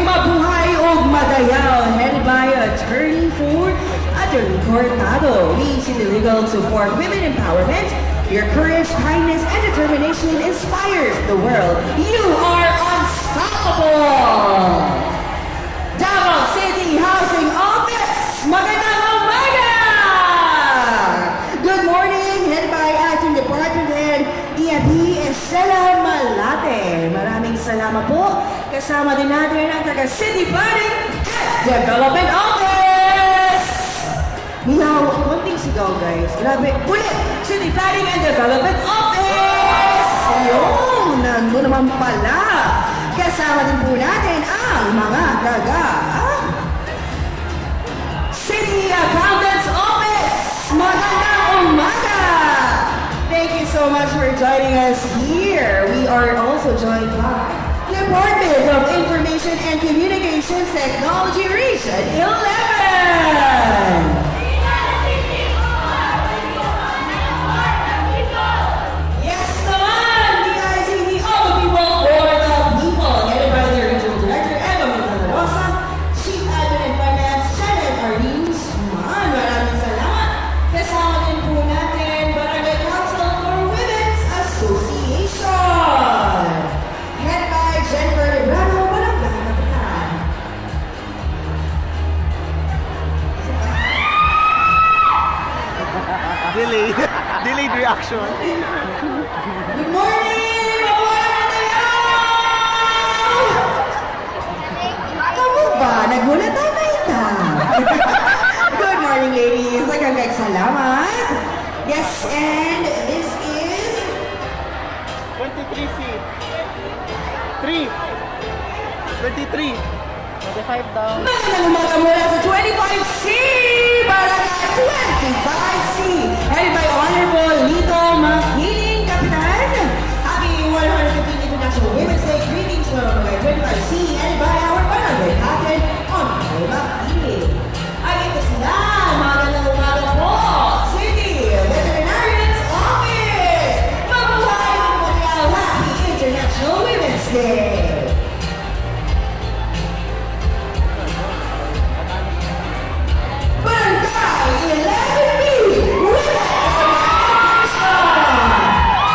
[SPEAKER 7] Madayao, headed by Attorney for Attorney Cortado. We see the legal support women empowerment. Your courage, kindness, and determination inspires the world. You are unstoppable! Davao City Housing Office, magandang umaga! Good morning, headed by Acting Department Head EMP Estela Malate. Maraming salamat po. Kasama din natin ang taga City Planning and Development Office. Now, konting sigaw guys. Grabe. Ulit! City Planning and Development Office! Ayun! Nandun naman pala. Kasama din po natin ang mga taga City Accountant's Office! Magandang umaga! Thank you so much for joining us here. We are also joined by Department of Information and Communications Technology Region 11! Yes naman! DICT all the people for the people. Headed by their Regional Director, Eva Miguel Rosa, Chief Admin and Finance, Shannon Ardins. Maraming salamat. Kasama din po natin Barangay Council for Women's Association. Headed by Jennifer Librano, Barangay Kapitan.
[SPEAKER 3] Delayed reaction.
[SPEAKER 7] Good morning! Mabuhay tayo! Kamu ba? Nagulat tayo na ita. Good morning, ladies. Nagkagag salamat. Yes, and this is
[SPEAKER 3] 23C. 3. 23. 25 daw.
[SPEAKER 7] magandang umaga mula sa 25C! Barangay 25C! Headed by Honorable Lito Makiling, Kapitan. Happy 115th International Women's Day. Greetings from Barangay 25C. Headed by our Barangay Captain, Honorable Makiling. At ito sila, magandang umaga po! City Veterinarian's Office! Mabuhay ang Montreal! Happy International Women's Day! Barangay 11B!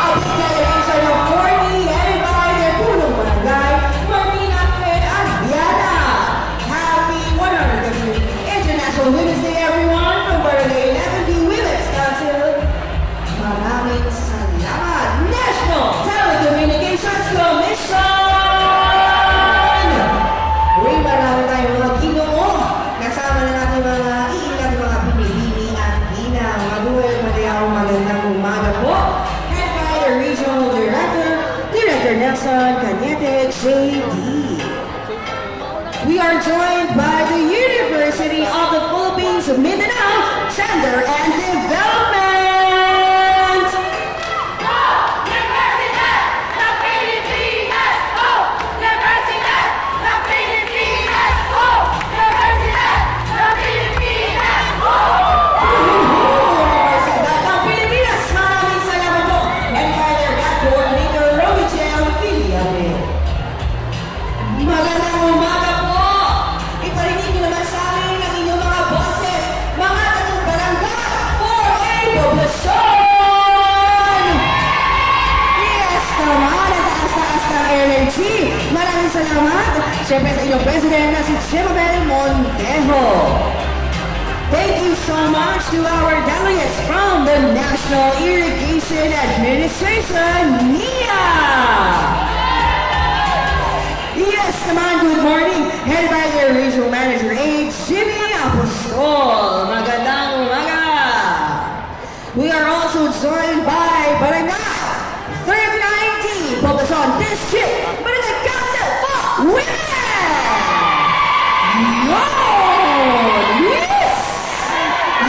[SPEAKER 7] A big delegation of 40 headed by their punong barangay, Martina Fred Adriana. Happy 150th International Women's Day, everyone, from Barangay 11B Women's Council. Maraming salamat, National Telecommunications Commission! Uy, marami tayong mga ginoo. Kasama na natin mga iilang mga pinibini at ginang. Mabuhay Madayao, magandang umaga po. Head by the Regional Director, Director Nelson Cañete, JD. We are joined by the University of the Philippines, Mindanao, Gender and Development. Universidad ng Pilipinas, maraming salamat po. And by their GAT coordinator, Romy Chel Villame. Magandang umaga po. Iparinig niyo naman sa amin ang inyong mga boses, mga tatong barangay for a poblasyon. Yes, naman, ang taas-taas ng energy. Maraming salamat. Siyempre sa inyong president na si Jimabel Montejo. Thank you so much to our delegates from the National Irrigation Administration, NIA! Yes, naman, good morning. Headed by their Regional Manager A, Jimmy Apostol. Magandang umaga. We are also joined by Barangay 39D, Poblacion District, Barangay Council for Women! Yun! Yes!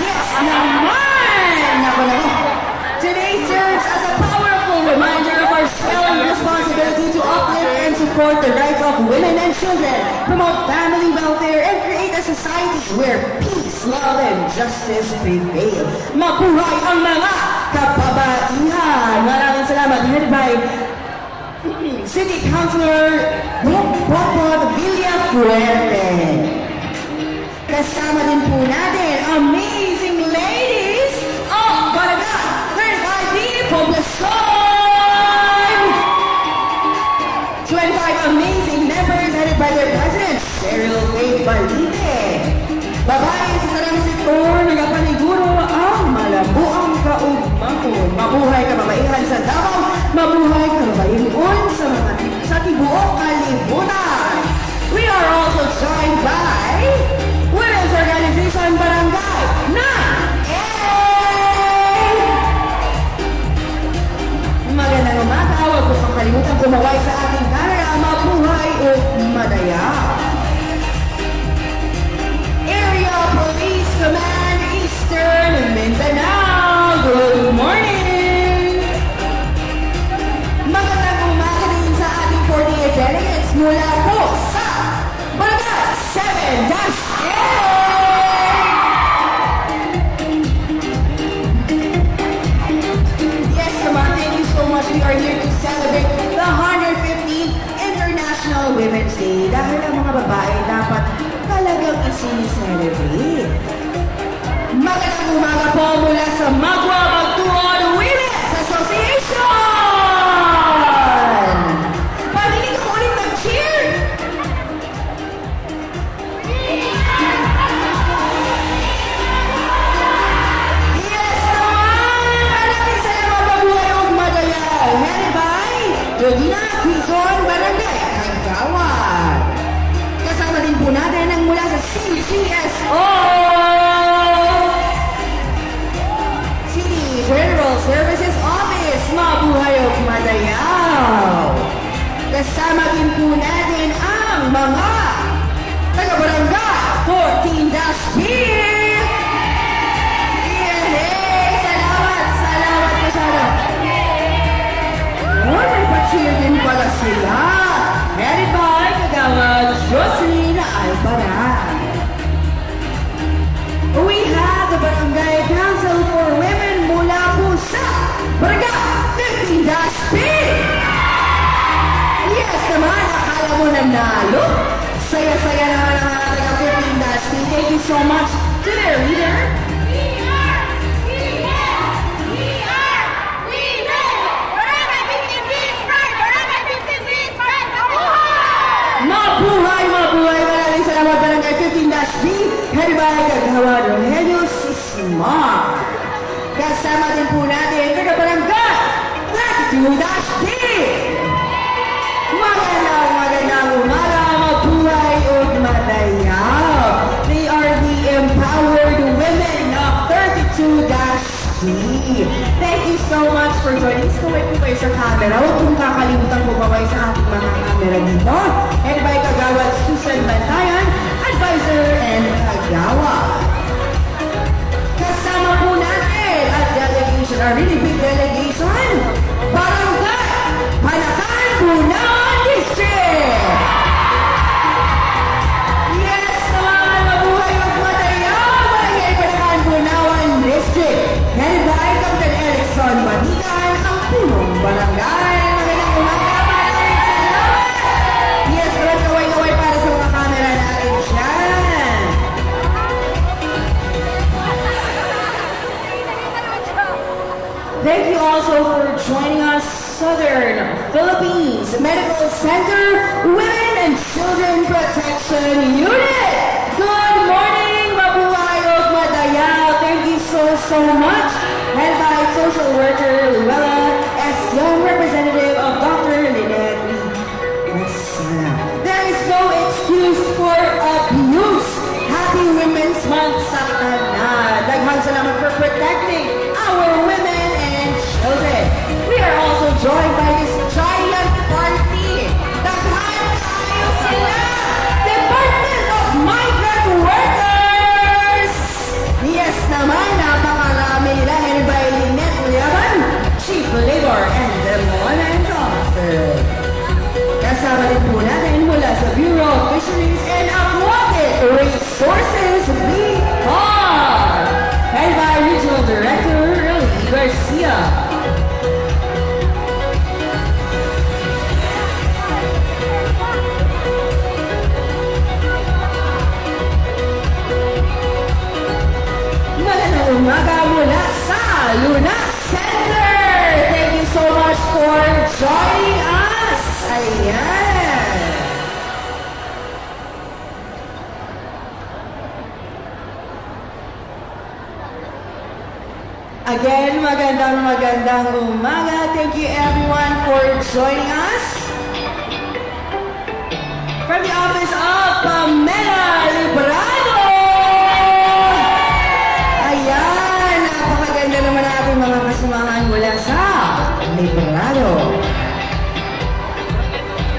[SPEAKER 7] Yes naman! Ako naman. Today serves as a powerful reminder of our solemn responsibility to uplift and support the rights of women and children, promote family welfare, and create a society where peace, love, and justice prevail. Mabuhay ang mga kababaihan! Maraming salamat. Headed by City Councilor Bob Villafuerte. Kasama din po natin, amazing ladies of Barangay 35D Poblacion! 25 amazing members headed by their president, Cheryl Wade Balite. Babae sa sarang sektor, nagapaniguro ang malabuang kaugmahon. Mabuhay kababaihan sa Davao, mabuhay kababayon sa tibuok kalibutan. We are also joined by Women's Organization Barangay 9A! Magandang umaga, huwag po pang kalimutan kumaway sa ating camera, mabuhay o madaya. Area Police Command Eastern Mindanao, good morning! Magandang umaga din sa ating 48 delegates mula po sa Barangay 7-A! Yes, naman, thank you so much. We are here to celebrate the 150th International Women's Day. Dahil ang mga babae dapat talagang isi-celebrate. Magandang umaga po mula sa Magwa Magtuon Women's Association! Parinig ko ulit ng cheer! Yes naman! Maraming salamat mabuhay o madayaw. Headed by Regina Quezon Barangay Kagawad. Kasama din po natin ang mula sa CCSO! City General Services Office, mabuhay o madayaw. Kasama din po natin ang mga taga-barangay 14-B! Yay! Salamat masyado. Oh, may pa-cheer din pala sila. Headed by Kagawad Jocelyn Albaran. We have the Barangay Council for Women mula po sa Barangay 15-B! Yes naman, akala mo nanalo. Saya-saya naman ang mga taga 15-B. Thank you so much to their leader. Mabuhay! Maraming salamat Barangay 15-B. Headed by Kagawad Rogelio Sisma. Kasama din po natin taga-barangay 32-B. Magandang umaga, mabuhay o madayaw. They are the empowered women of 32-B. Thank you so much for joining us. Kaway po kayo sa camera. Huwag kong kakalimutan bumabay sa ating mga camera dito. And by Kagawad Susan Bantayan, Advisor and Kagawad. Kasama po natin at delegation, a really big delegation, Barangay Panakan, Bunawan District! Yes naman, mabuhay ang matayaw, Barangay Panakan, Bunawan District. Headed by Captain Erickson Banigan, ang punong barangay. Magandang umaga, maraming salamat! Yes, ulit kaway-kaway para sa mga camera natin dyan. Thank you also for joining us, Southern Philippines Medical Center Women and Children Protection Unit. Good morning, mabuhay o madayaw. Thank you so much. Led by social worker Luella S. Young, representative of Dr. Lynette Masana. There is no excuse for abuse. Happy Women's Month sa tanan. Daghang salamat for protecting our women and children. We are also joined by this giant party. Daghan tayo sila! Department of Migrant Workers! Yes naman, napakarami nila. Headed by Lynette Liaban, Chief Labor and Development Officer. Kasama din po natin mula sa Bureau of Fisheries and Aquatic Resources, BIHAR. Headed by Regional Director Lee Garcia. umaga mula sa Luna Center. Thank you so much for joining us. Ayan. Again, magandang umaga. Thank you everyone for joining us. From the office of Pamela Librado. Ayan, napakaganda naman ang ating mga kasamahan mula sa Librado.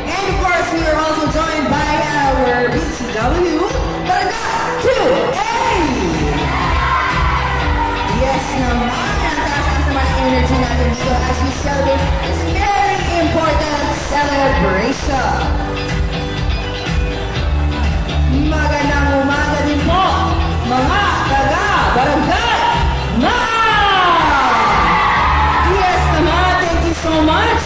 [SPEAKER 7] And of course, we are also joined by our BCW, Barangay 2A. Yes naman, ang taas naman ang energy natin dito as we celebrate this very important celebration. Magandang umaga din po, mga taga-barangay na! Yes naman, thank you so much.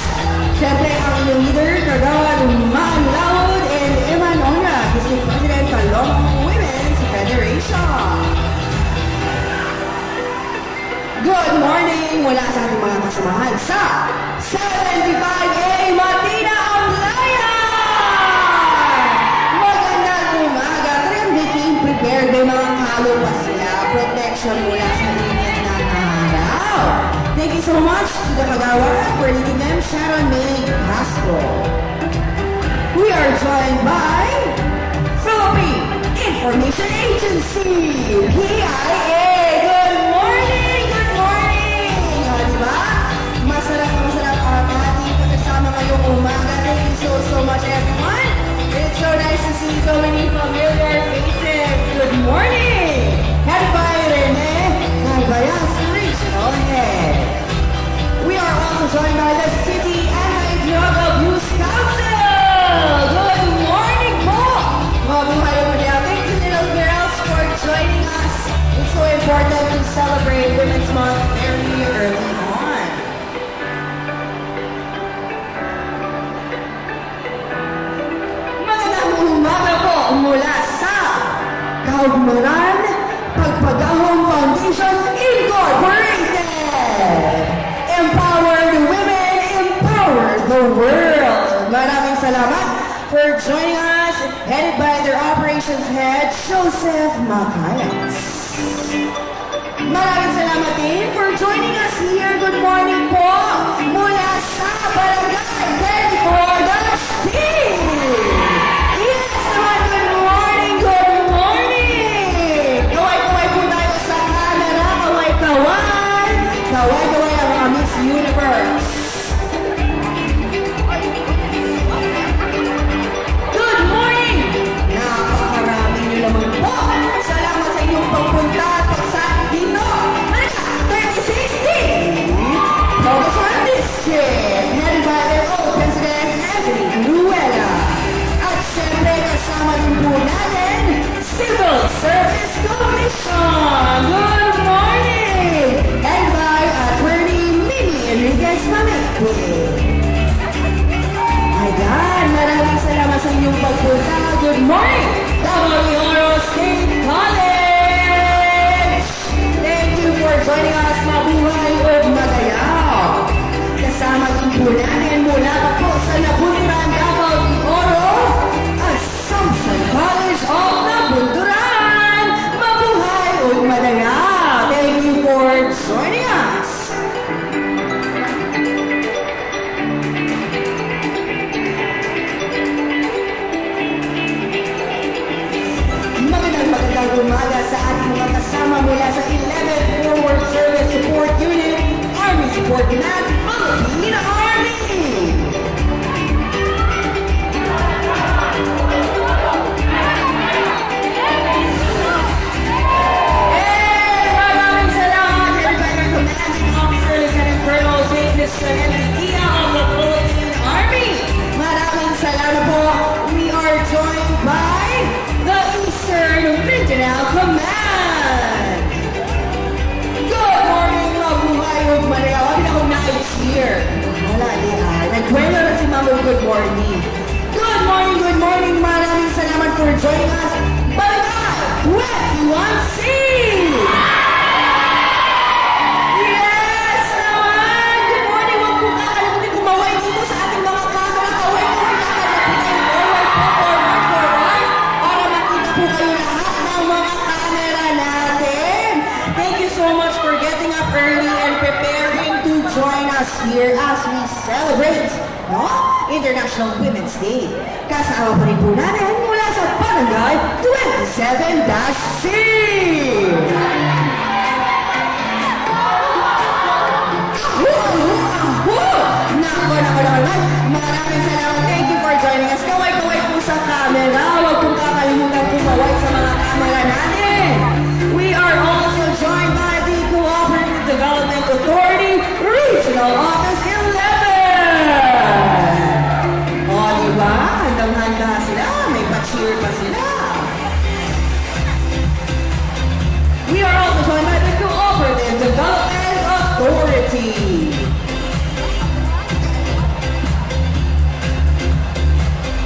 [SPEAKER 7] Siyempre, ang inyong leader, Kagawad Manlawod and Eman Onra, District President, Talong Women's Federation. Good morning mula sa ating mga kasamahan sa 75A Matina Amlaya! Magandang umaga. Trim became prepared by mga kalupas sila. Protection mula sa linyat ng araw. Thank you so much to the Kagawad for leading them, Sharon May Castro. We are joined by Philippine Information Agency, PIA. Good morning! Good morning! O, diba? Masarap ang ating pagkasama ngayong umaga. Thank you so much, everyone. It's so nice to see so many familiar faces. Good morning! Headed by Rene Carbayas, Regional Head. We are also joined by the City Anti-Drug Abuse Council. Good morning po! Mabuhay po niya. Thank you, little girls, for joining us. It's so important to celebrate Women's Month very early on. Magandang umaga po mula sa Kaugmaran Pagpagahong Foundation Incorporated. Empower the women, empower the world. Maraming salamat for joining us, headed by their operations head, Joseph Macayas. Maraming salamat din for joining us here. Good morning po mula sa Barangay 34 Dustin. Yes naman, good morning, good morning. Kaway-kaway po tayo sa camera, kaway-kaway. Kaway-kaway ang Miss Universe. Good morning! Napakarami nyo naman po. Salamat sa inyong pagpunta at pagsali dito. Halika, 3060! Bogotá District, headed by their own President Anthony Rueda. At syempre kasama din po natin, Civil Service Commission. Good morning! Headed by Attorney Mimi Enriquez Mamete. Ayan, maraming salamat sa inyong pagpunta. Good morning, Oro State College! Thank you for joining us, Mabuhay og Magayaw. Kasama din po natin mula pa po sa Nabunturan, Davao de Oro, Assumption College of Nabunturan. Mabuhay og Magayaw! here as we celebrate, no? International Women's Day. Kasama pa rin po natin mula sa Barangay 27-C! Nako. Maraming salamat. Thank you for joining us. Kaway-kaway po sa camera. Huwag pong kakalimutan pumaway sa mga camera natin. We are also joined by the Cooperative Development Authority Regional Office 11. O, diba? Handang-handa sila. May pa-cheer pa sila. We are also joined by the Cooperative Development Authority.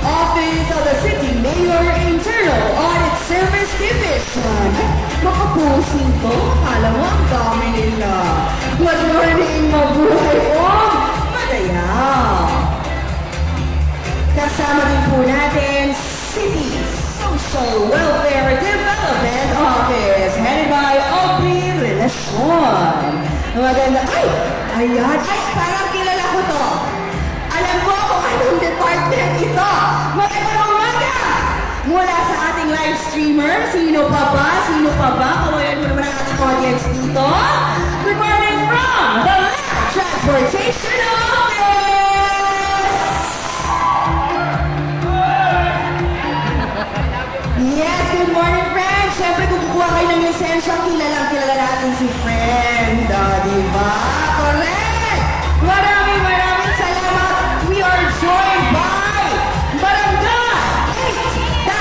[SPEAKER 7] Office of the City Mayor Internal Audit Service Division. Makapusin to. Akala mo ang dami nila. Good morning, mabuhay po. Madaya. Kasama din po natin City Social Welfare Development Office headed by Aubrey Relacion. Maganda. Ayan. Parang kilala ko to. Alam ko kung anong department ito. Magandang umaga! Mula sa ating live streamer, sino pa ba? Kawayan mo naman ang ating audience dito. Good morning from the Land Transportation Office! Yes, good morning, friends! Siyempre, kung kukuha kayo ng lisensya, kilala natin si friend. Diba? Correct! Maraming salamat! We are joined by Barangay 8-A!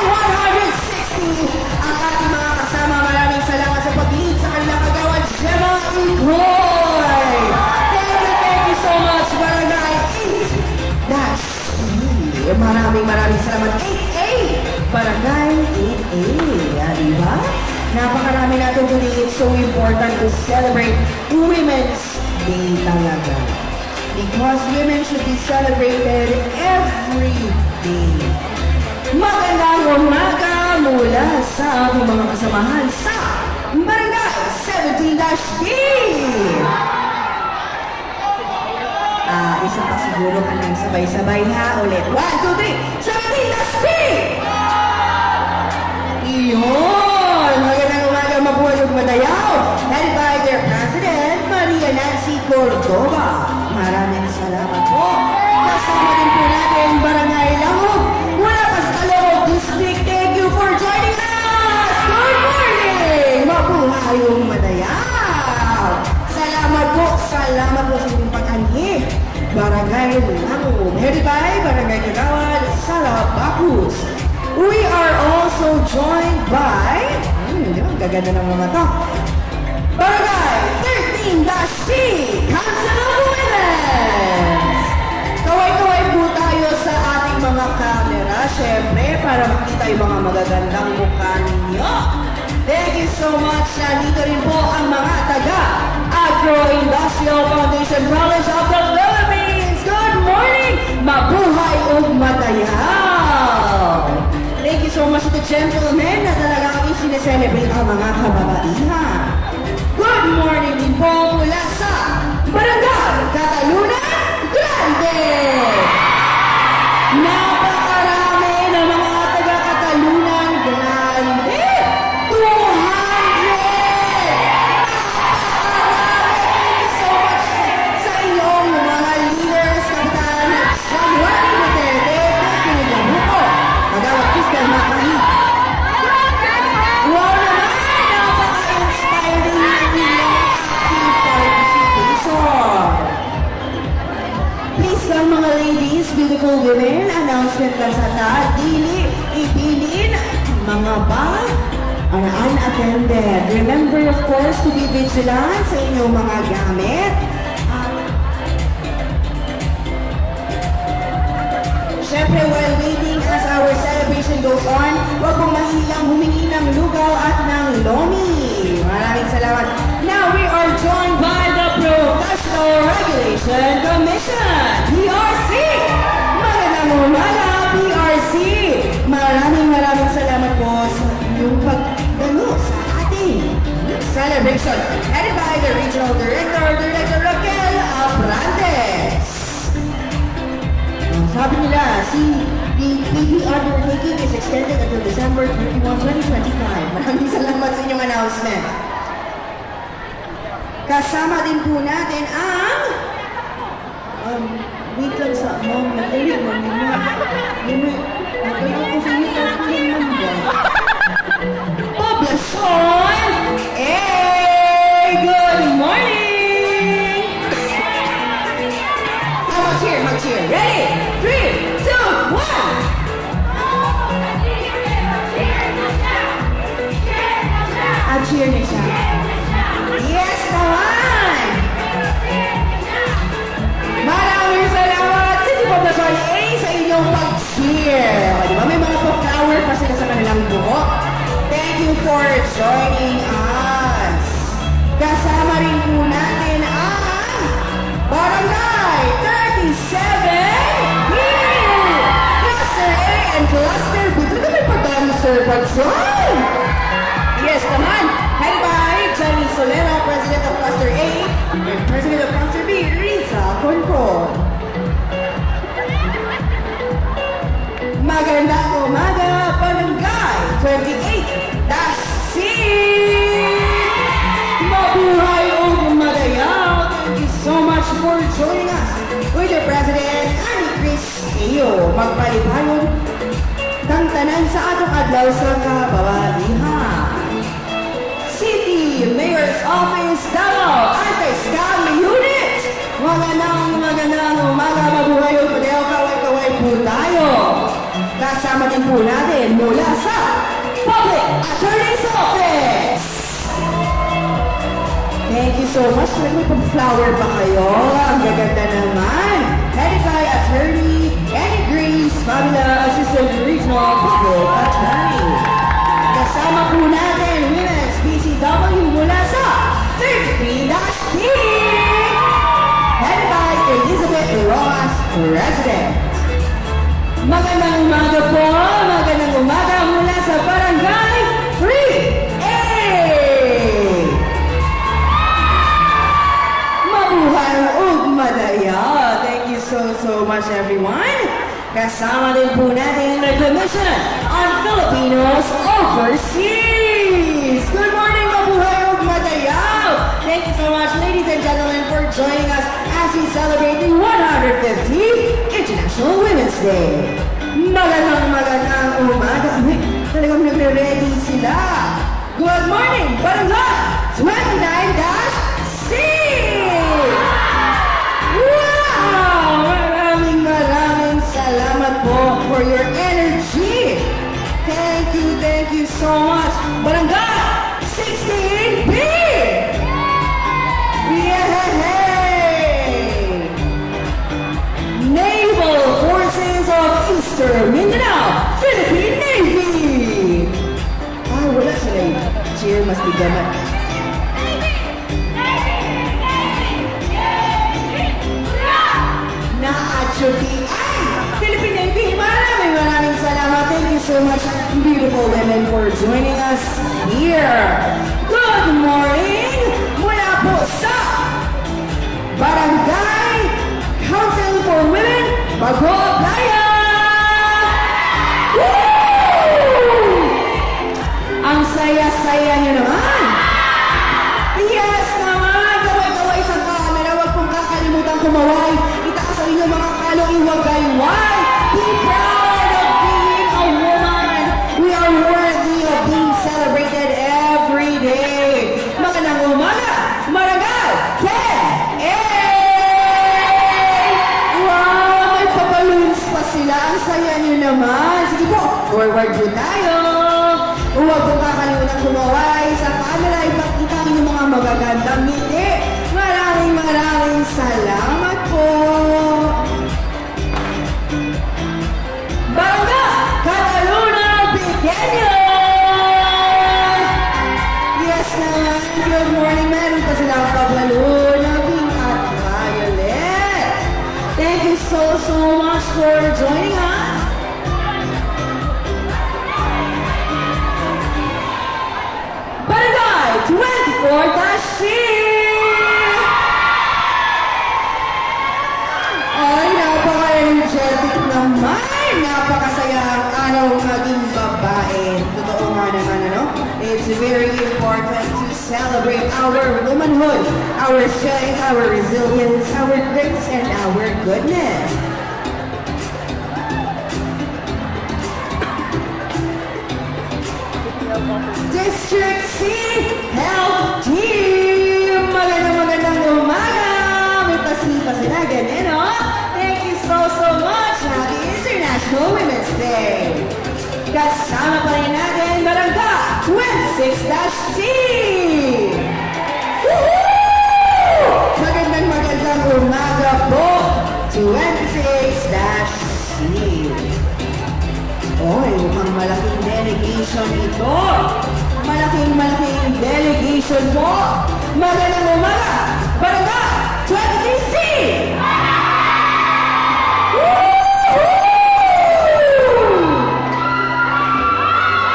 [SPEAKER 7] 160 ang ating mga kasama. Maraming salamat sa pag-lead sa kanilang kagawan. Gemma Igoy! Thank you so much, Barangay 8-A! Maraming salamat. 8-A! Barangay 8-A. Diba? Napakarami natin today. It's so important to celebrate Women's Day talaga. Because women should be celebrated every day. Magandang umaga mula sa aking mga kasamahan sa Barangay 17-D! Isa pa siguro kanyang sabay-sabay ha. Ulit. 1, 2, 3! 17-D! Iyon! Magandang umaga, mabuhay ug madayaw! Headed by their President, Maria Nancy Cordova. Maraming salamat po. Kasama din po natin Barangay Langog. Mula pa sa Caloocan District, thank you for joining us! Good morning! Mabuhay ug madayaw! Salamat po sa inyong pag-anhip. Barangay Langog. Headed by Barangay Kagawad, Salabacus. We are also joined by, gaganda ng mga to, Barangay 13-C, Council of Women! Kaway-kaway po tayo sa ating mga camera, syempre, para makita yung mga magagandang mukha ninyo. Thank you so much. Nandito rin po ang mga Agro-Industrial Foundation College of the Philippines. Good morning! Mabuhay ug madayaw! Thank you so much to the gentlemen na talaga kami sineselebrate ang mga kababaihan. Good morning din po mula sa Barangay Catalunan Grande! Napakarami ng mga taga-Catalunan Grande! 200! Thank you so much sa inyong mga leaders, Kapitan Samuel Duterte, Kapitan Gamuco, Kagawad Christian Macari. Wow naman! Napaka-inspiring ng inyong active participation. Please lang mga ladies, beautiful women, announcement lang sa ta, dili, ipilin, mga ba, are unattended. Remember, of course, to be vigilant sa inyong mga gamit. Siyempre, while waiting as our celebration goes on, huwag pong mahilang humingi ng lugaw at ng lomi. Maraming salamat. Now, we are joined by the Professional Regulation Commission, PRC! Magandang umaga, PRC! Maraming salamat po sa inyong pagdalo sa ating celebration headed by the Regional Director, Director Raquel Abrantes. Sabi nila, the PB undertaking is extended until December 31, 2025. Maraming salamat sa inyong announcement. Kasama din po natin ang... wait lang sa mom, nagdinig mo nila. Nagdinig ko sa iyo, nagdinig mo nila. Poblacion! Hey! Good morning! Mag-cheer. Ready? 3, 2, 1! Cheer na siya. Yes naman! Maraming salamat sa Poblacion A sa inyong pag-cheer. O, di ba may mga flower pa sila sa kanilang buhok? Thank you for joining us. Kasama rin po natin ang Barangay 37 here! Cluster A and Cluster B. Ito may pag-dancer pag-join! Yes naman, headed by Johnny Solera, President of Cluster A, and President of Cluster B, Riza Conco. Magandang umaga, Barangay 28-C! Mabuhay o Madayaw! Thank you so much for joining us with your President, Annie Chris Teo. Magpalipayon ng tanan sa atong adlaw sa kababaihan. City Mayor's Office, Davao, Anti-Scam Unit. Magandang umaga, mabuhay o Madayaw, kaway-kaway po tayo. Kasama din po natin mula sa Public Attorney's Office. Thank you so much. May pag-flower pa kayo. Ang gaganda naman. Headed by Attorney Annie Grace, Fabula, Assistant Regional Public Attorney. Kasama po natin Women's BCW mula sa 33-P. Headed by Elizabeth Rojas, President. Magandang umaga po. Magandang umaga mula sa Barangay 3A. Mabuhay ug madaya. Thank you so much everyone. Kasama din po natin ang Commission on Filipinos Overseas. Good morning, mabuhay ug madaya. Thank you so much, ladies and gentlemen, for joining us as we celebrate the 150th International Women's Day. Magandang umaga. Ay, talagang nagre-ready sila. Good morning, Barangay 29-C! Wow! Maraming salamat po for your energy. Thank you so much. Barangay 16B! Yay! Naval Forces of Eastern Mindanao, Philippine Navy! Ah, wala sila yun. Cheer must be gaman. Na-atrophy. Ay! Philippine Navy, maraming salamat. Thank you so much, beautiful women, for joining us here. Good morning! Mula po sa Barangay Council for Women, Bagoa Playa! Woo! Ang saya-saya niyo naman! Yes naman! Kaway-kaway sa camera, huwag pong kakalimutan kumaway. Itaas ang inyong mga kalong iwagayway. Be proud of being a woman. We are worthy of being celebrated every day. Magandang umaga, Barangay 10A! Wow! May papaloons pa sila. Ang saya niyo naman. Sige po, forward po tayo. Huwag po kakalimutan kumaway sa camera. Ipakita niyo mga magagandang ngiti. Maraming salamat po. Barangay Cataluna Pequeño! Yes naman. Good morning. Meron pa sila ang Cataluna Pink at Violet. Thank you so much for joining us. Barangay 20 4-C! Ay, napaka-energetic naman! Napakasaya ang araw maging babae. Totoo nga naman, ano? It's very important to celebrate our womanhood, our strength, our resilience, our grace, and our goodness. District C Health Team! Magandang umaga! May pasipa-sinagan, no? Thank you so much! Happy International Women's Day! Kasama pa rin natin Barangay 26-C! Woohoo! Magandang umaga po! 26-C! Oy, mukhang malaking delegation ito. Malaking delegation po. Magandang umaga, Barangay 23C! Woohoo!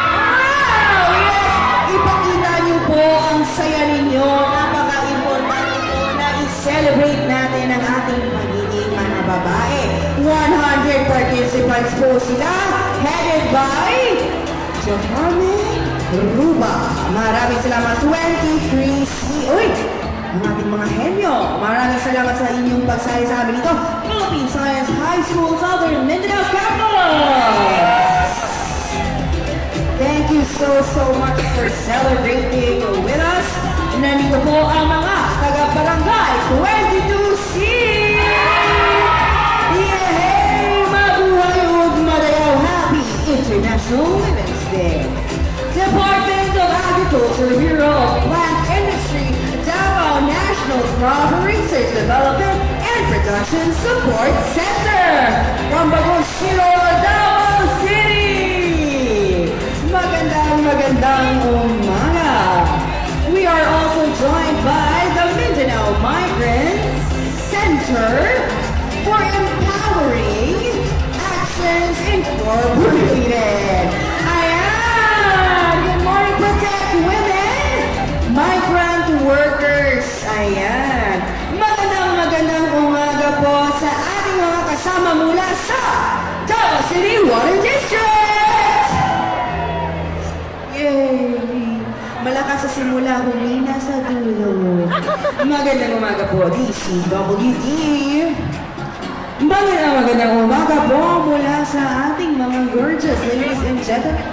[SPEAKER 7] Wow! Yes! Ipakita niyo po ang saya ninyo. Napaka-importante po na i-celebrate natin ang ating pagiging mga babae. 100 participants po sila, headed by Johanne Ruba. Maraming salamat, 23C. Uy! Ang ating mga henyo. Maraming salamat sa inyong pagsali sa amin ito. Philippine Science High School, Southern Mindanao Campus! Thank you so much for celebrating with us. Nandito po ang mga taga-barangay 22C! Yay! Mabuhay ug madayaw! Happy International Women's Day! Department of Agriculture, Bureau of Plant Industry, Davao National Crop Research Development and Production Support Center from Bagushiro, Davao City! Magandang umaga! We are also joined by the Mindanao Migrant Center for Empowering Actions Incorporated. Ayan! Good morning, Protect Women! Migrant Workers! Ayan! Magandang umaga po sa ating mga kasama mula sa Davao City Water District! Yay! Malakas sa simula, humina sa dulo. Magandang umaga po, DCWD! Magandang umaga po mula sa ating mga gorgeous ladies and gentlemen.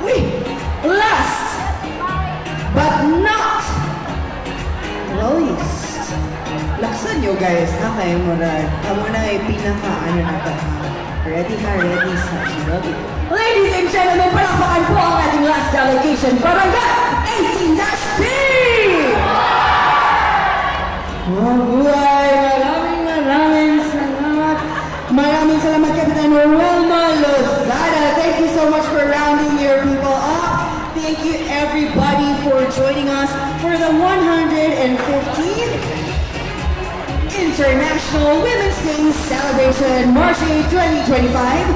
[SPEAKER 7] Uy! Last but not least. Laksan nyo guys. Okay, murag. Amo na ay pinaka ano na ka. Ready ka, ready sa ready. Ladies and gentlemen, palakpakan po ang ating last delegation. Barangay 18-P! Mabuhay! Maraming salamat. Maraming salamat, Kapitan Wilma Lozada. Thank you so much for rounding your people up. Thank you everybody for joining us for the 115th International Women's Day celebration, March 8, 2025.